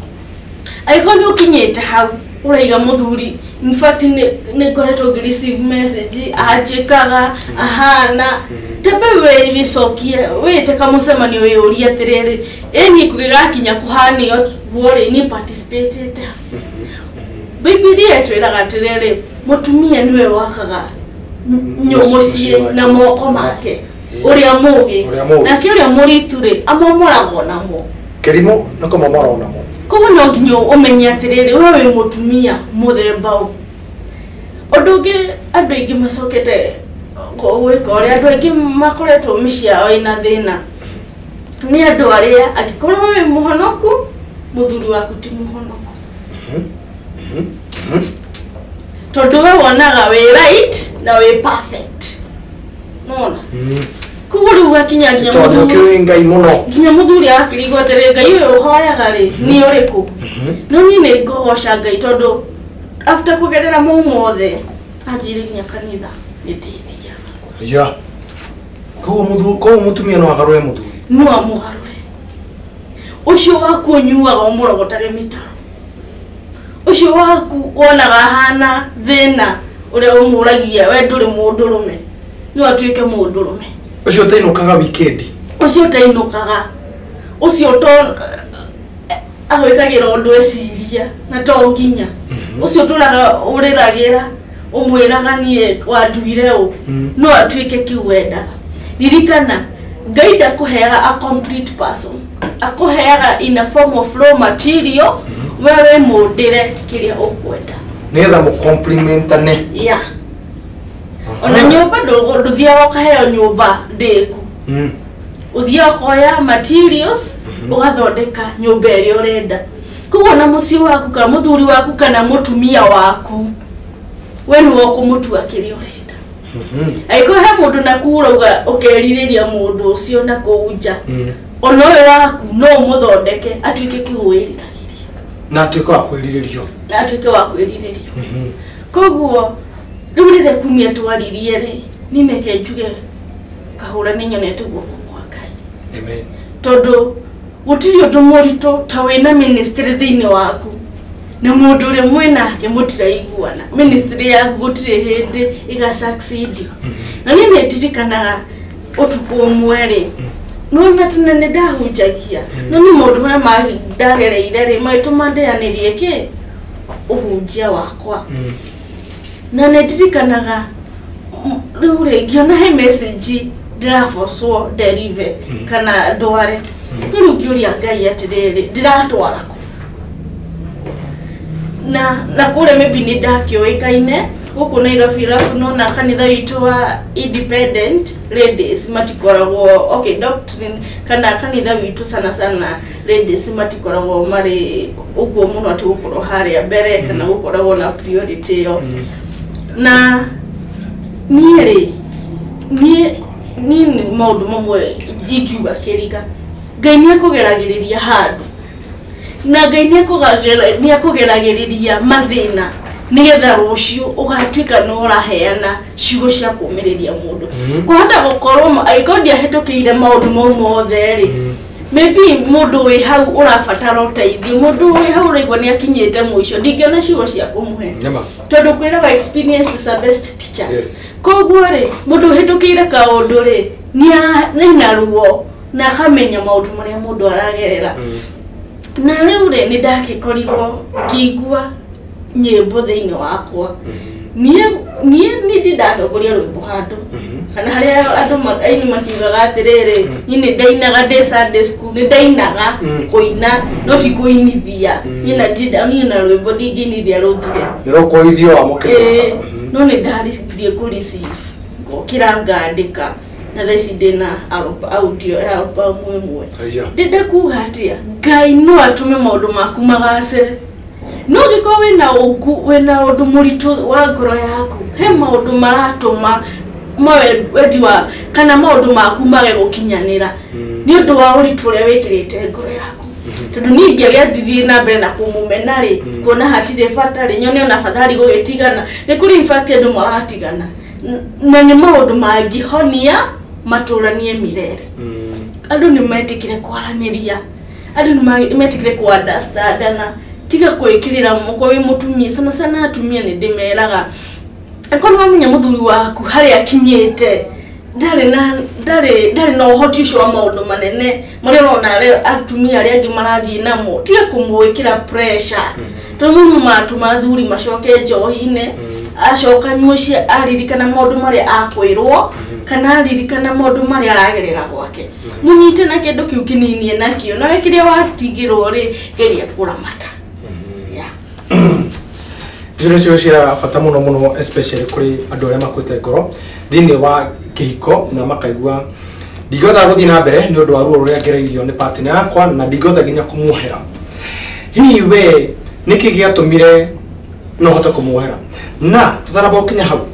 aiko ni ukinyete hau uraiga muthuri in fact ni ngoretwo receive message ajikaga ahana tebe we bicokie wite kamucemanio yuria atiriri eni kugigakinya kuhani wore ni participated Bibilia twiraga atiriri mutumia niwe wakaga nyomucie na moko make uria mugi na kiria murituri amomoragwo namo kirimo nako momora namo koguo no nginyo umenye atiriri wewe mutumia muthemba undu ungi andu aingi macokete gwika uria andu aingi makoretwo miciao ina thina ni andu aria angikorwo wewe muhonoku muthuri waku ti muhonoku tondu we wonaga we right na we perfect nona koguo riu gakinya nginya muthuri ngai muno nginya muthuri akirigwo atiriri ngai uyu hoyaga ri ni uriku no ni ne ngogoca ngai tondu after kugerera mumothe ajire nginya kanitha ni ndithia ya koguo mutumia no agarure muthuri no amugarure ucio waku nyuaga umurogotage mitaro ucio waku wonaga hana thina uria umuragia we nduri mundurume no atuike mundurume ucio tainukaga weekend ucio tainukaga ucio to agwikagira undu eciria na to nginya ucio turaga uriragira umwiraga nie wanduire u no atuike kiwendaga ririkana gaida kuheaga a complete person akuheaga in a form of raw material wewe mudire kiria ukwenda netha mu complimentane ya ona nyumba nduthia ukaheo nyumba ndeku uthia koya materials ugathondeka nyumba iri urenda koguo na muci waku ka muthuri waku kana mutumia waku we ni ukumutua kiria urenda aiko he mundu na kurauga ukeririria mundu ucio na kuunja ono we waku no muthondeke atuike kigwirira na atuike wa kwiriririo koguo riu rire kumia twaririe ri nineke njuge kahura ni nyonete guoko kwa Ngai amen tondu gutiri undu murito ta wina ministry thiini waku na mundu uri mwinake mutiraiguana ministry yaku gutiri hindi iga succeed na ni netirikanaga utuku umwe no natana ne ndahunjagia no ni mundu ma ndagereire ri maituma ndeanirie ki uhunjia wakwa na netirikanaga riu ngiona he message ndiraforcwo derive kana ndware riu ngiuria Ngai atiriri ndiratwara ku na kure maybe ni ndakioikaine guku Nairobi rafu no na kanitha witu wa independent ladies matikoragwo okay doctrine kana kanitha witu sana ladies matikoragwo mari uguo muno ati gukorwo haria mbere kana gukoragwo na priority yo na nieri ni maundu mamwe ikiuga kiriga Ngai ni akugeragiriria handu na Ngai nĩ akũgeragĩrĩria mathĩna nigetha rũciũ ũgatuĩka no ũraheana ciugo cia kũũmĩrĩria mũndũ kũhota gũkorwo angĩkorwo ndiahĩtũkĩire maũndũ mau mothe rĩ maybe mũndũ wĩ hau ũrabatara ũteithio mũndũ wĩ hau ũraigua nĩ akinyĩte mũico ndingĩona ciugo cia kũmũhe tondũ kwĩraga experience is a best teacher koguo rĩ mũndũ ũhĩtũkĩire kaũndũ rĩ nĩ ruo na akamenya maũndũ marĩa mũndũ aragerera na rĩu rĩ nĩ ndagĩkorirwo ngĩigua nyĩmbo thĩinĩ wakwa niĩ ndatongoria rwĩmbo handũ kana harĩa andũ aini makiugaga atĩrĩrĩ niĩ nĩ ndainaga ndĩ Sunday school nĩ ndainaga kũina no ti kũinithia niĩ na rwĩmbo ndingĩinithia rũthire nĩrũkũithio wa mũkenya no nĩ ndarithirie kũ receive ngokĩra ngandĩka na thaici ndĩna audio ya album ĩmwe ndĩnda kuga atĩa Ngai no atũme maũndũ maku magacĩre no gĩkorwo wĩna ũndũ mũritũ wa ngoro yaku he maũndũ maratũma wendi wa kana maũndũ maku mage gũkinyanĩra nĩ ũndũ wa ũritũ ũrĩa wĩkĩrĩte ngoro yaku tondũ niĩ ingĩagĩathiĩ na mbere na kũmũmena rĩ kuona hatirĩ bata rĩ nyone ona bathari gũgĩtigana nĩ kũrĩ infact andũ maratigana na nĩ maũndũ mangĩhonia matũranie mirere andũ nĩ metĩkire kwaranĩria andũ nĩ metĩkire ku understandana tiga kwĩkĩrĩra mũko wĩ mũtumia sana atumia nĩ ndĩmeraga akorwo wamenya mũthuri waku harĩa akinyĩte ndarĩ na ũhoti ũcio wa maũndũ manene marĩa ũrona atumia arĩa angĩ marathiĩ namo tiga kũmwĩkĩra pressure tondũ mũno matũma athuri macoke njohi-inĩ acoka nyuici aririkana maũndũ marĩa akwĩrwo kana aririkana maũndũ marĩa aragerera gwake mũnyite na kĩndũ kĩu kĩnini nakĩo na wĩkĩrĩa watigĩrwo rĩ geria kũramata Icio nĩcio cia bata mũno especially kũrĩ andũ arĩa makuĩte ngoro thĩinĩ wa kĩhiko na makaigua ndingĩhota gũthiĩ na mbere nĩ ũndũ wa ruo rũrĩa ngereirio nĩ partner yakwa na ndingĩhota nginya kũmuohera hihi we nĩkĩ gĩatũmire no hote kũmuohera na tũtaramba gũkinya hau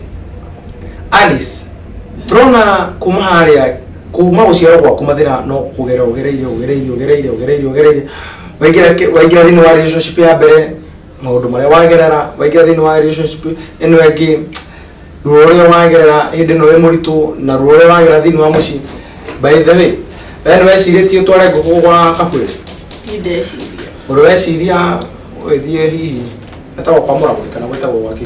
Alice turona kuma harĩa kuma gũciarwo gwaku mathĩna no kũgereire waingĩra thĩinĩ wa relationship ya mbere maũndũ marĩa wagerera waingĩra thĩinĩ wa relationship ĩno ĩngĩ ruo rũrĩa wagerera hĩndĩ ĩno ĩ mũritũ na ruo rũrĩa wagerera thĩinĩ wa mũciĩ by the way we nĩ wecirĩtie ũtware ngũkũ gwa kabũrĩ ũrĩ weciria ũgĩthiĩ hihi etagwo kwa mũragũri kana gwĩtagwo gwake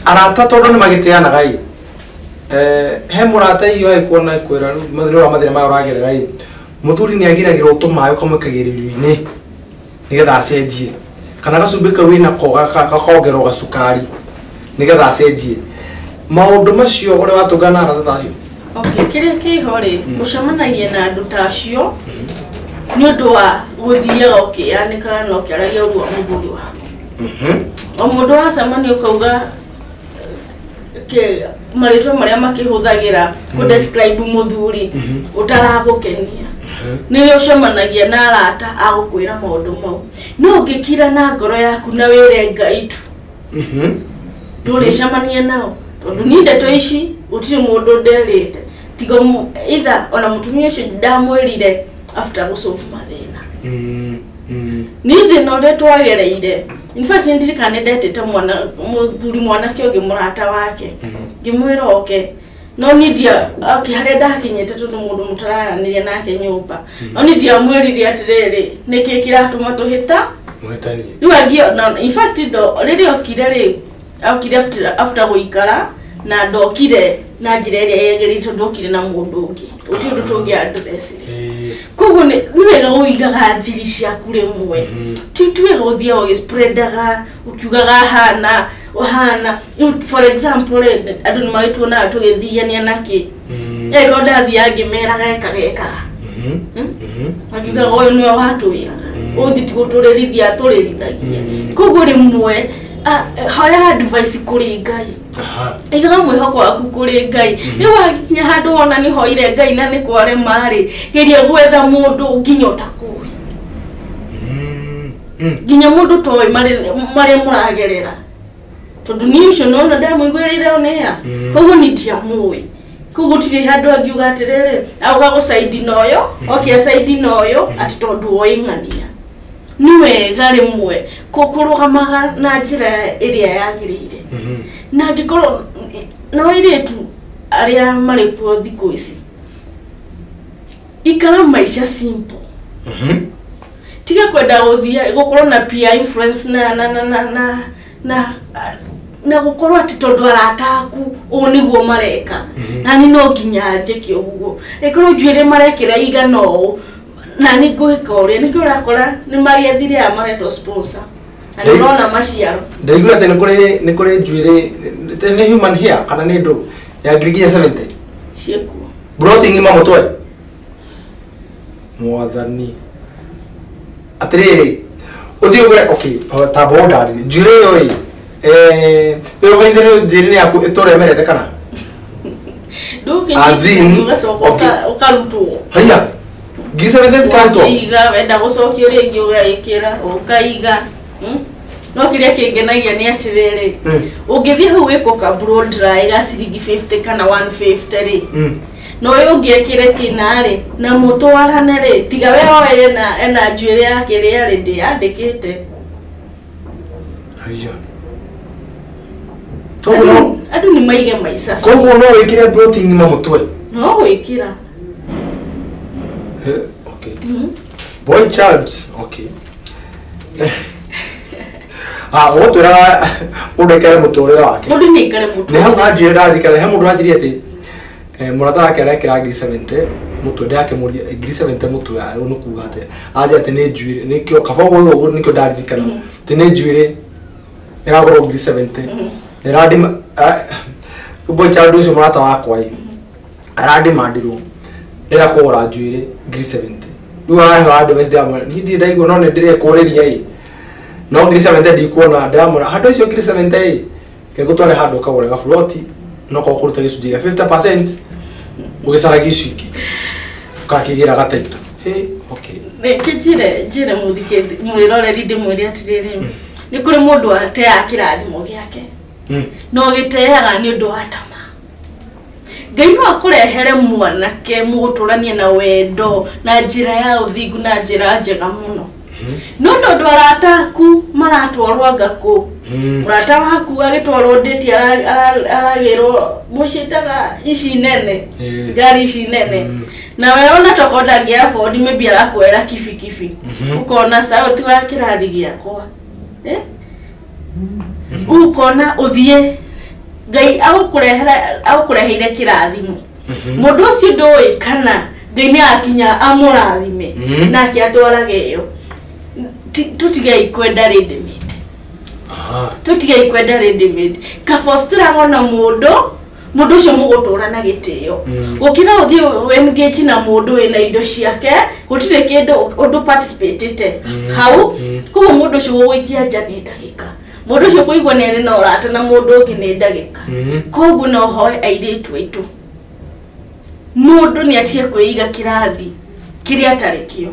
arata tondũ nĩ magĩteanaga ĩ he mũrata hihi wagĩkuona kwĩra mathĩna maya ũragerera ĩ mũthuri nĩ agiragĩrwo tũmaĩ ũkamwĩkagĩra irio-inĩ nigetha acenjie kana gacumbĩ kau wĩna ko gakongerwo gacukari nigetha acenjie maũndũ macio ũrĩa watũngana na arata tacio kĩrĩa kĩho rĩ mũcemanagia na andũ tacio nĩ ũndũ wa gũthiaga ũkĩanĩkaga na ũkĩaragia ũru wa mũthuri waku o mũndũ wacemania ũkauga marĩtwa marĩa makĩhũthagĩra kũ-describe mũthuri ũtaragũkenia nĩ ũcemanagia na arata agũkwĩra maũndũ mau no ũngĩkira na ngoro yaku na wĩre Ngai tu ndũrĩcemania nao tondũ niĩ ndeto ici gũtirĩ mũndũ nderĩte tiga either ona mũtumia ũcio ndamwĩrire after gũsolve mathĩna niĩ thĩna ũrĩa twagereire in fact ndirikana nĩ ndetĩte mũthuri mwanake ũngĩ mũrata wake ngĩmwĩra oke no nidia harĩa ndakinyĩte tondũ mũndũ mũtararanĩria nake nyũmba no nidia mwĩrire atĩrĩrĩ nĩkĩ kĩratũma tũhĩta rĩu angĩ in fact rĩrĩa okire after gũikara na ndokire na njĩra ĩrĩa yagĩrĩire ndokire na mũndũ ũngĩ ũti ũndũ tũngĩ addressire koguo nĩ wega ũigaga thiri ciaku rĩmwe ti wega ũthiaga ũgĩspreadaga ũkiugaga hana for example andũ nĩ magĩtuonaga tũgĩthiania nakĩ ĩko ndathiaga ngĩmeraga gekaga akiugaga ũyũ nĩwe watũwĩraga ũthi ti gũtũrĩrithia atũrĩrithagia koguo rĩmwe hoyaga advice kũrĩ Ngai igaga mwĩhoko waku kũrĩ Ngai rĩu wakinya handũ wona nĩ hoire Ngai na nĩ kwarema rĩ geria gwetha mũndũ nginya ũtakũĩ nginya mũndũ toĩ marĩa mũragerera tondũ niĩ ũcio nona ndamũiguĩrĩire oneya koguo nĩ ndiamũĩ kugutire handu angiuga atiriri auga go side noyo okia side noyo ati tondu oingania ni wega rimwe kukurugamaga na njira iria yagirire na ngikoro no iretu aria mari po thiko ici ikara maisha simple tiga kwenda guthia gukorwo na peer influence na gukorwo ati tondu arataku uniguo mareka na ni no nginya njeki uguo ikorwo njuire marekira igana o na ni gwika uria ni kura kora ni mariathire amareto sponsor na nona maciaro ndaigua ati ni kuri njuire ni human hair kana ni ndo ya ngirigia 70 cieko brothing ima mutwe mwathani atire uthio gwe okay ta boda njuire yo pero vendere dire yaku etore merete kana duke azin ukarutu haya gisa vendes kanto iga wenda gucokio ringi ugaikira ukaiga no kiria kingenagia ni atiriri ungithie hau wiko ka blow dry ga ciringi 50 kana 150 ri no yungiekire kinari na mutwarane ri tiga we oere na ena njuire yake ri ari ndi andikite haya adu ni maige maisa koguo no wikire protein ma mutwe no wikira okay boy child okay wotwira udekere muturire wake mundu ni ikare mutu ni hanga njire ndarikare he mundu anjiri ati murata wake arekira ngiri 70 mutwe ndake muria ngiri 70 mutwe no kuga ati aje ati ni njuire ni kio kafogo ugo ni kio ndarikana ti ni njuire iragoro ngiri 70 Eradi boy child ucio murata wakwa aradi mandirwo ndira kugura njuire ngiri 70 riu ahe andu wesida ndi ndaigo no ne ndire kuriria no ngiri 70 ndikuona ndamura handu icio ngiri 70 ke gutware handu kagura gafloti no ko kuruta gicunji ya 50% ugisara gicunji kakigira gataitu okay jire muthike muriroreri ndimwiri atiriri ni kuri mundu atea kirathimo giake no giteaga ni undu atama Ngai no akurehere mwanake muguturanie na wendo na njira ya uthingu na njira njega muno no ndo arataku maratwarwa ngako murata waku agitwarwo ndeti aragirwo mucitaga ici nene ngari ici nene na we ona tokonda ngia afford maybe arakwera kifi ukona sauti wa kirathi giakwa ukona uthie Ngai akureheire kirathimo mundu ucio ndoi kana Ngai ni akinya amurathime nake atwarageyo tutigai kwenda ready made tutigai kwenda ready made ka fostera ngona mundu ucio mugutura na gitio gukira uthie engage na mundu ina indo ciake gutire kindu undu participate hau kugo mundu ucio guikia nja ni ndagika mundu ucio kuigwa ni ari na urata na mundu ungi ni ndagika koguo no hoye airetu aitu mundu ni atie kuiga kirathi kiria tarikio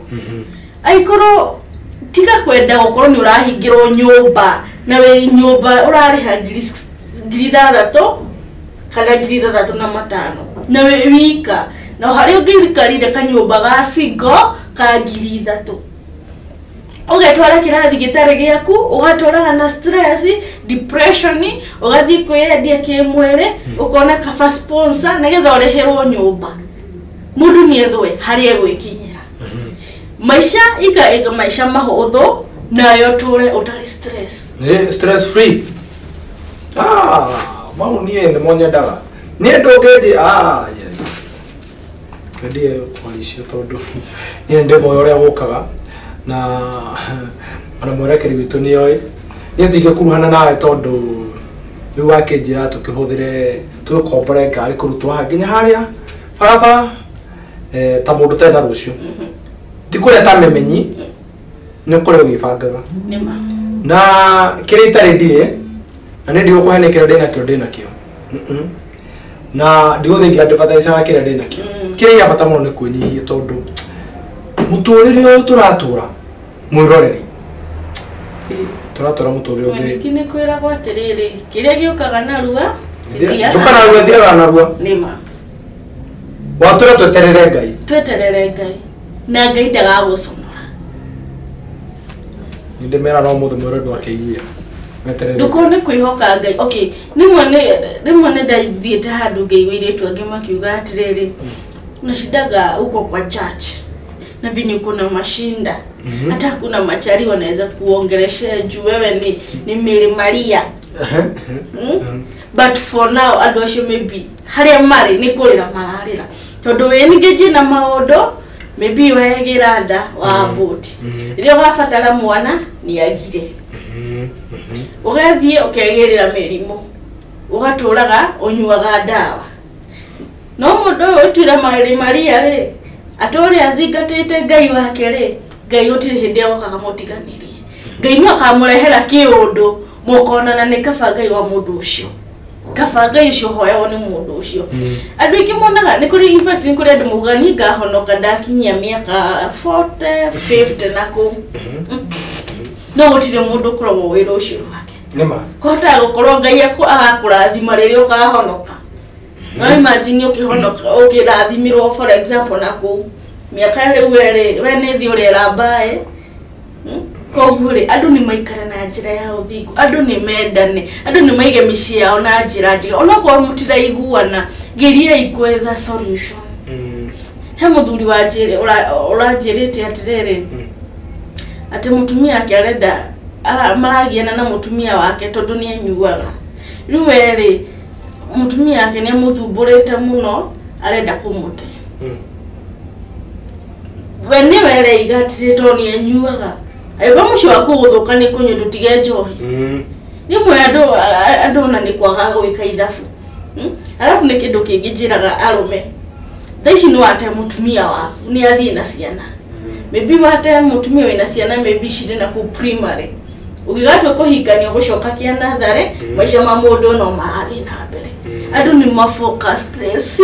aikoro tiga kwenda gukorwo ni urahingirwo nyumba na we nyumba urariha ngiri 3 kana ngiri 3 na 5 na we wika na hari ungirikarire kanyumba ga singo ka ngiri 3 ugetwara kirathi gitare giaku ugatwaraga na stress depression ugathi kwedia kimwere ukona ka sponsor nigetha ureherwo nyumba mundu ni ethwe hari egwikinyira maisha iga maisha mahuthu nayo ture utari stress stress free mau nie ne monya daga ni ndogeje yes kadie kwalisha todo ni ndemo yore gukaga na ana murekeri witu ni oi ni ndige kuruhana nawe tondu riu wake njira tukihuthire tukombore ngari kurutwa nginya haria barabara ta mundu tena rucio tikure ta memenyi ni kure wibangaga nima na kire itare ndire na ni ndio kuhene kire ndina kio na ndio thingi advertise wa kire ndina kio kire ya bata muno ni kunyihia tondu muturire uyu turatura mwiroreri turatura muturire uyu kine kwira gwatiriri kiria giukaga narua chukana narua thira narua nima watura tweterere Ngai. Tweterere Ngai. Na Ngai ndagagũconora. Ninde mera no mũndũ mwĩrũ ndwakĩiguia. Weterere. Ndukone kwihoka Ngai. Okay, nimwe ne ndaithiĩte handũ ngaiguĩrĩtwo angĩ makiuga atirĩrĩ. Unashindaga huko kwa church. Na vinyo kuna mashinda. Hata kuna machari wanaweza kuongeleshea juu wewe ni Mary Maria. But for now adosho maybe haria mari ni kurira mararira. Tondu we ningeje na maondo maybe wegira nda wa boti. Irio wafatara mwana ni agire. Ugathie ukegirira mirimo. Ugaturaga unyuaga ndawa. No mundu utira Mary Maria ri atore athingatite Ngai wake ri Ngai utire hindi agokaga mutiganirie. Ngai no akamurehera kiundu mukonana ni kaba Ngai wa mundu ucio. Kaba Ngai ucio hoyagwo ni mundu ucio. Andu ingi monaga ni kuri in fact ni kuri andu mugani ngahonoka ndakinyia miaka 40 50 na ku. No gutire mundu kuragwo wira ucio wake. Nima. Kota gukorwo Ngai agakurathima riria ukahonoka. No imagine ukihonoka ukirathimirwo for example na ku miaka riu we ni thi urera mbae. Kogure andu ni maikara na njira ya uthingu, andu ni mendane, andu ni maige micii yao na njira njega. Ona kwa mutira iguana geria ikwetha solution. He muthuri wa njire uranjirite atiriri ati mutumia yake arenda maragiana na mutumia wake tondu ni anyuaga. Riu eri mutumia yake ni muthumburite muno arenda kumute. Wene were igatirito ni anyuaga. Aigo mucio waku guthuka ni kunyu ndutige njohi. Nimwe andu na ni kwaga gwika ithabu. Alafu ni kindu kingi njiraga arume. Thaici no ate mutumia wa ni athie na ciana. Maybe wate mutumia wina ciana maybe shiri na ku primary. Ugigatwa kuhikania gucoka kia nathare maisha ma mundu no marathi na mbere. Andu ni mafocus si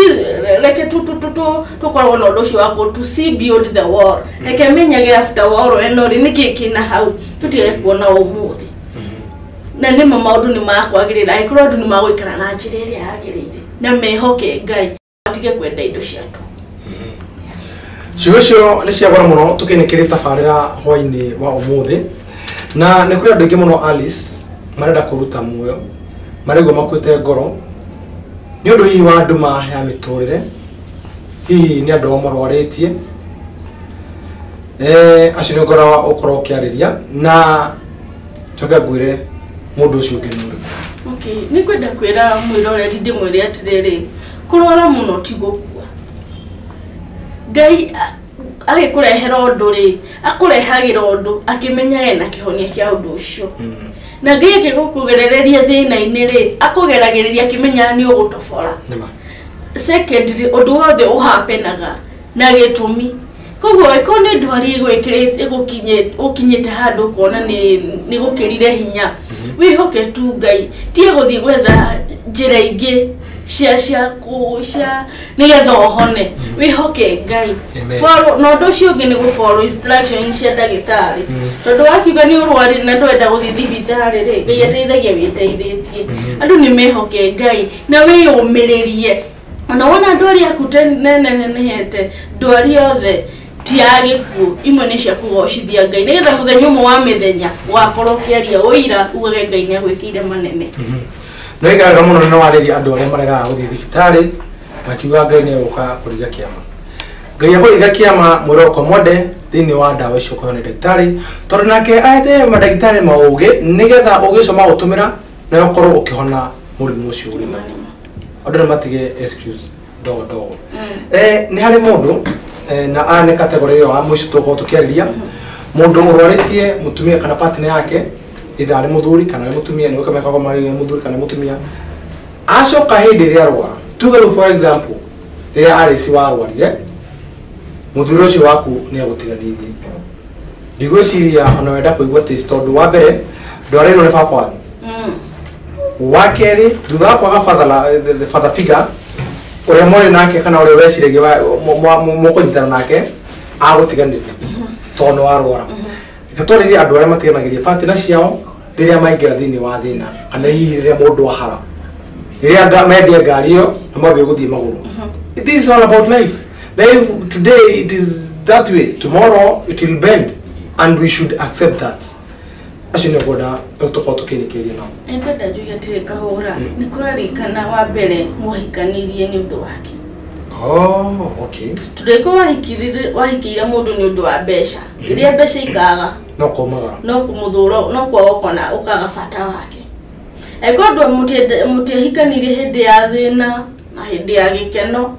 like tukorwo na undu ucio wako to see beyond the wall. Like menyage after wall eno ri nikiki na hau tutire kuona umuthi. Na ni maundu ni makwagirira ikorwo andu ni magwikara na njira iria yagirire na mehoke Ngai atige kwenda indo ciatu. Ciucio ni ciagora muno tukinikiri tabarira hwaini wa umuthi na ni kuri andu ingi muno Alice marenda kuruta muoyo marego makwite ngoro ni undu hihi wa andu mahea miturire hihi ni andu marwaritie acio ni ngora ukorwo ukiariria na toka gwire mundu ucio ngenuri. Okay, ni kwenda kwira mwiroreri ndimwire atiriri kurora muno tigukua. Ngai agikurehera undu ri akurehagira undu akimenyaga na kihonia kia undu ucio. Na Ngai akigukugerereria thina-ini ri akugeragiriria akimenya ni ugutobora. Secondly undu wothe uhapenaga na gitumi. Koguo iko ni ndwari gwikirite ukinyite handu kona ni gukirire hinya. Wihoke tu Ngai tie guthie gwetha njira ingi cia nigetha ohone. Wihoke Ngai follow no ndo cio ngi ni go follow instructions cia ndagitari tondu wakiuga ni urwari na ndwenda guthie thibitari ri Ngai ateithagia witeithitie. Andu ni mehoke Ngai na wiyumiririe ona wona ndwari akutenenenehete ndwari othe tiage ku imwe ni cia kugoshithia Ngai nigetha muthenya umwe wa mithenya ugakorwo kiaria uira ugage Ngai ni agwikire manene. No igaraga muno no watheria andu aria maregaga guthie thibitari makiuga Ngai ni uka kuriga kiama. Ngai akuriga kiama muroko mode thini wa ndawa icio kuheo ni daktari tondu nake aite madagitari mauge nigetha ugico magutumira na ukorwo ukihona murimu ucio uri mani. Andu ni matige excuse dogo. Ni hari mundu na ane kategori yo amuici tuko tukiariria mundu urwaritie mutumia kana partner yake itha ari muthuri kana ari mutumia ni ukameka kwa mari muthuri kana mutumia acoka hindi ria rwa tuge for example ria ari si wa rwarire muthuri ucio waku ni agutiganirie ndigwiciria ona wenda kuigua taste tondu wa mbere ndwariro ni baba wanyu wakeri thutha kwa gafadhala the father figure ore mori nake kana ore wecirege mukunyitana nake agutiganirie tondu wa rwara itotore andu aria matiganagiria partner ciao riria maingira thini wa thina kana hihi riria mundu ahara riria mendia ngari yo na mabe guthie maguru This is all about life. Life today it is that way, tomorrow it will bend, and we should accept that. Ashino goda otokoto kinikeria no. Enkwenda njuge atire kahura ni kwarikana wa mbere muhikanirie ni undu wake. Oh, okay. Tudeko wahikire mundu ni undu wa besha. Iria besha ikaga No komaga. No kumuthuro no kwa okona ukaga fata wake. Ekodwa mutihikanirie hindi ya thina na hindi ya gikeno.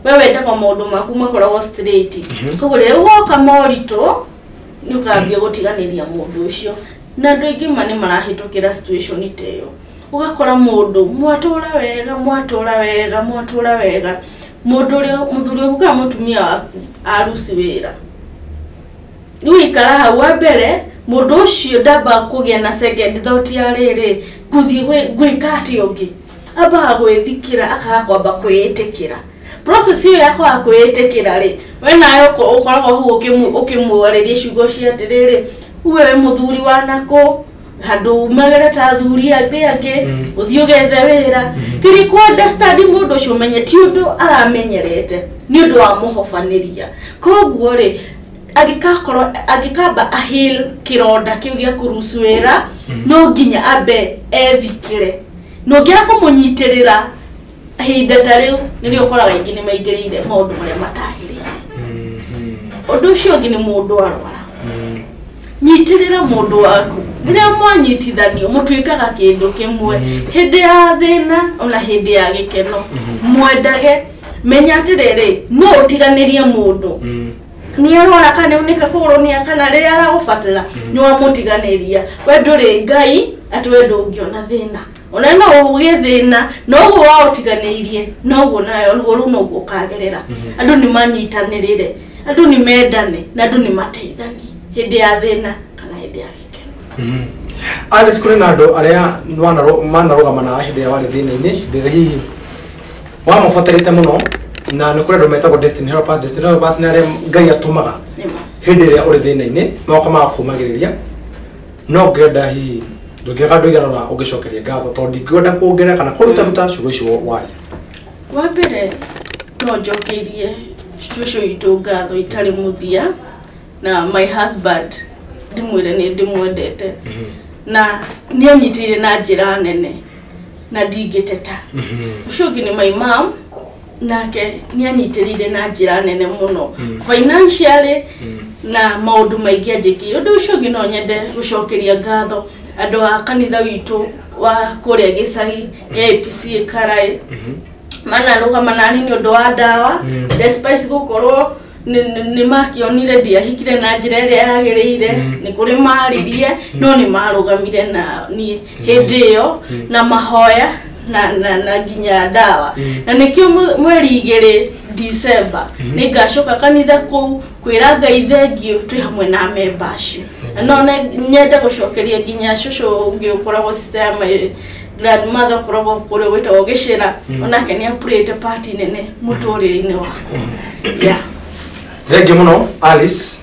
Wewe ndako mundu maku makoragwo straight. Koguo rĩu woka morito ni ukambia gutiganiria mundu ucio. Na andu aingi mani marahitukira situation iteyo. Ugakora mundu mwatura wega. Mundu uri muthuri uka mutumia waku arusi wira. Riu ikara hau wa mbere mundu ucio ndamba kugia na second thought ya riri guthie gwika ati ungi. Aba gwithikira akakwamba kwiitikira. Process hiyo yako ya kwiitikira ri we nayo ukoragwo hu ukimwariria ciugo cia atiriri wewe muthuri wanako handu magere ta thuri angi uthie ugethe wira kiri ku understand mundu ucio menye ti undu aramenyerete ni undu wa muhofaniria koguo ri agikamba ahil kironda kiu gia kuruswira no nginya abe ethikire no ngia kumunyitirira hinda tariu nirio koraga ingi ni maingirire maundu maria matahirire undu ucio ngi ni mundu arwara nyitirira mundu waku niria mwanyitithanio mutuikaga kindu kimwe hindi ya thina ona hindi ya gikeno mwendage menya atiriri no utiganirie mundu ni arora kana unika kugoro ni akana riria aragufatira ni wa mutiganiria we nduri ngai atwe ndungiona thina ona no ugie thina no go wa utiganirie no go nayo rugo no go kagerera andu ni manyitanirire andu ni mendane na andu ni mateithani hindi ya thina kana hindi ya gikeno Alice kuri nado aria manaroga mana hindi ya wale thina-ini ndire hihi wa mufatarite muno na nikuri ndo metagwo destiny helpers ni aria ngai atumaga hindi ya uri thina-ini moka makumagiriria no ngenda hihi ndungega ndoigana na ungicokeria ngatho tondu ndingĩenda kuongerera kana kũruta ciugo icio wari wa mbere no njokerie ciugo itu ngatho itari muthia na my husband ndimwire ni ndimwendete na ni anyitire na njira nene na ndingĩteta ucio ngi ni my mom nake ni anyitirire na njira nene muno financially na maundu maingi anjikire undu ucio ngi no nyende gucokeria ngatho andu a kanitha witu wa kuria gicagi ya APC Karai mana rugama nani ni undu wa dawa despite gukorwo ni makionire ndiahikire na njira iria yagiriire ni kuri maririe no ni marugamire na ni hindi iyo na mahoya na nginya dawa na nikio mweri 2 December ni gacoka kanitha ku kwira ngai thengio twi hamwe na membership no nyende gucokeria nginya cucu ungi ukoragwo sister ya my grandmother koragwo kuri witagwo Gicira onake ni appreciate party nene muturire-ini wako thengio muno Alice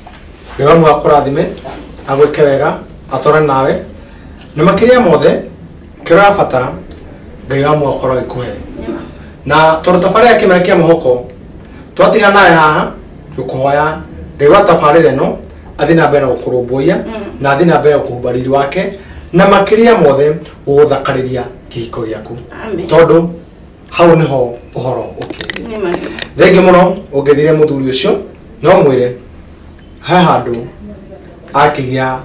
ndewa mwakurathime agwike wega atorane nawe ni makiria mothe kira fatara ngai wa mwakoro ikuhe na tondu tafaria kimera kia muhoko twatiga naye haha tukuhoya ngai wa tafarire no athina mbere gukurumbuia na athina mbere kuhumbariri wake na makiria mothe guthakariria kihiko giaku tondu hau niho uhoro ukiri thengio muno ungithire muthuri ucio no mwire ha handu akigia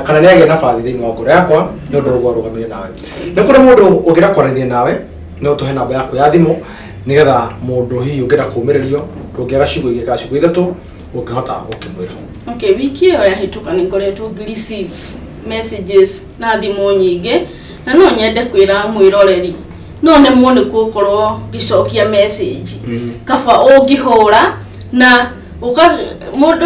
kana ni agia nabathi thiini wa ngoro yakwa ni undu uguo rugamire nawe ni kuri mundu ungira kwarania nawe no tuhe namba yaku ya thimu nigetha mundu hihi ungira kumiririo ndungiaga ciugo igika ciugo ithatu ungihota gukimwira okay wiki iyo yahituka ni ngoretwo receive messages na thimu nyingi na no nyende kwira mwiroreri no ne muone gukorwo gicokia message kaba ungihura na uka mundu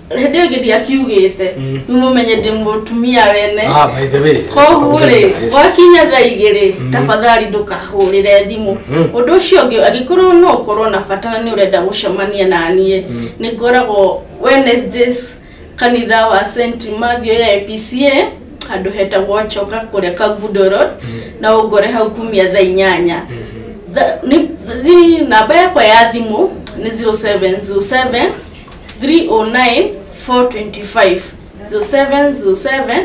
hende ngidi akiugite nimumenye ndimutumia wene by the way koguo ri wakinya thaa 2 tafadhali ndukahurire thimu undu ucio ngi agikorwo no korwo na fatana ni urenda gucemania nanie ni ngoragwo Wednesdays kanitha wa St Matthew ya APCA handu hetagwo Choka kuria Kagudo Road na ugore hau kumia thaa 8 the namba yakwa ya thimu ni 0707 309 425 0707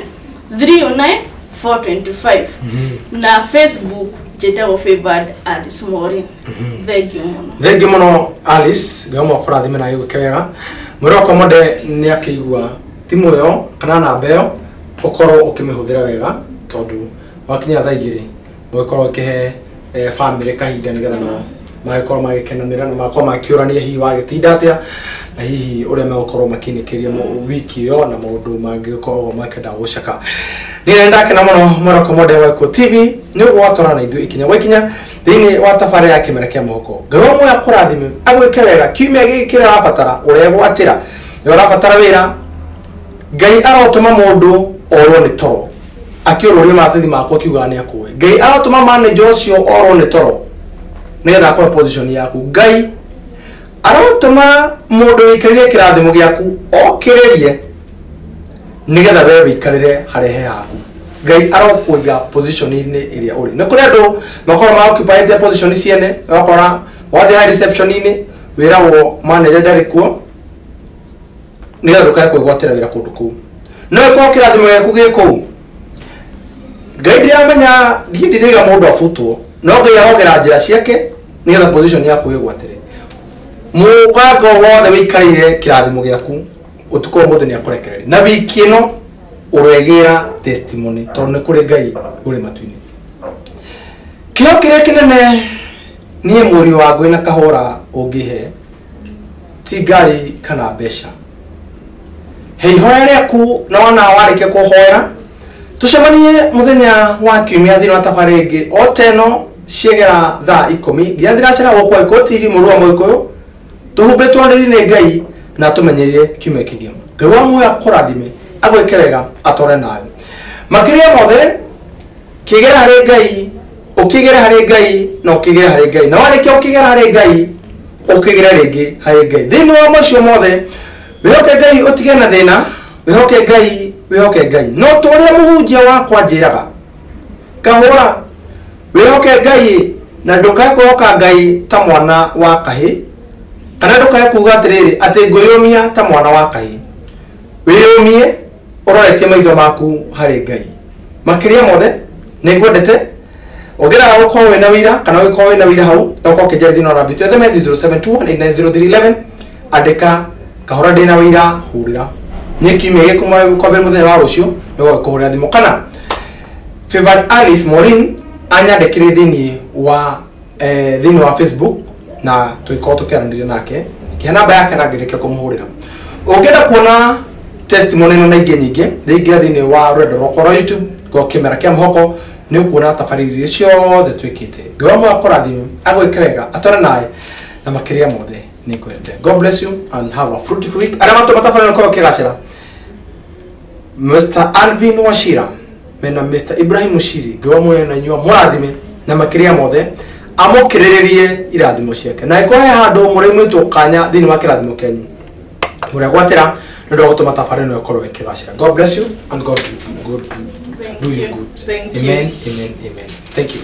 309 425 na Facebook Jetao Favored Alice Morin. Thank you muno Alice gamo kurathime na yuke wega mwiroko mode ni akigua timu yo kana namba yo ukorwo ukimihuthira wega tondu wakinya thaa igiri mwikorwo kihe family kahinda nigetha no magikorwo magikenanira na makorwo makiurania hihi wagitinda atia na hihi uria megukorwo makinikiria wiki yo na maundu mangikorwo makenda gucaka ni nenda kana muno mwiroko mode wa Eko TV ni gwatwara na ithu ikinya gwikinya thini wa tafari ya kimera kia mohoko gawo moya kurathime agwike wega kiumia gikira rafatara uregwatira yo rafatara wira Ngai arotuma mundu orwo ni toro akiururia mathithi makwa kiuga ni akuwe Ngai arotuma manager ucio orwo ni toro nigetha akore position yaku Ngai arotuma mundu wikaririe kirathimo giaku okiririe nigetha we wikarire harehe haku Ngai arokuiga position ini iria uri na kuri andu makoro ma occupy the position ciene wakora wathi high reception ini wira wo manager darikuo nigetha ndukae kwigwatira wira kundu kuu no ko kirathimo yaku giku Ngai ndiramenya ndiriga mundu afutwo no Ngai arogera njira ciake nigetha position yaku igwatire mugago wothe wikarire kirathimo giaku utuko muthe ni akurekereria na wiki ino uregira testimony tondu kuri Ngai uri matuini kio kire kinene ni muri wa Ngui na kahora ungihe ti ngari kana besha hei hoya riaku na wana warike kuhoya tucemanie muthenya wa kiumia thini wa tafari ingi o teno ciegera thaa 10 ngiathira cira gukwa Eko TV murua mwikuyu tuhumbitwo ni Ngai na tumenyerire kiumia kigima Ngai wa muya kurathime agwike wega atore nawe makiria mothe kigera hari Ngai ukigera hari Ngai na ukigera hari Ngai na warike ukigera hari Ngai ukigera ringi hari Ngai thini wa macio mothe wihoke Ngai utige na thina wihoke Ngai no turia muhunjia wakwa njiraga kahora wihoke Ngai na ndukae kuhoka Ngai ta mwana wa kahi kana ndukae kuga atiriri ati nguyumia ta mwana wa kahi wiyumie uroretie maitho maku hari Ngai makiria mothe ni ngwendete ogera ukorwo wina wira kana ukorwo wina wira hau ukorwo kijaridi no rabi tu the 0721890311 andika kahora ndina wira hurira nyeki mege kuma kobe muthenya wa rucio ego kuhuria thimo kana Favored Alice Morin anyandikire thini wa Facebook na tuikoo tukiaranira nake kia namba yake na ngirike kumuhurira ungenda kuona testimony no naingi nyingi thiingira thini wa rwendo rwakwa rwa YouTube go kimera kia mohoko ni ukuona tafariri ciothe twikite Ngai wa kurathime agwike wega atore nae na makiria mothe ni kwete God bless you and have a fruitful week ara matu matafari ko kigacira Mr. Alvin Washira mena Mr. Ibrahim Mushiri Ngai wa moyo na nyua murathime na makiria mothe amukiririe irathimo ciake na ikohe handu muri mwitwo kanya thini wa kirathimo kenyu muregwatira ndo gutuma tafari no ikorwo ikigacira God bless you and God do you good. Amen. Thank you.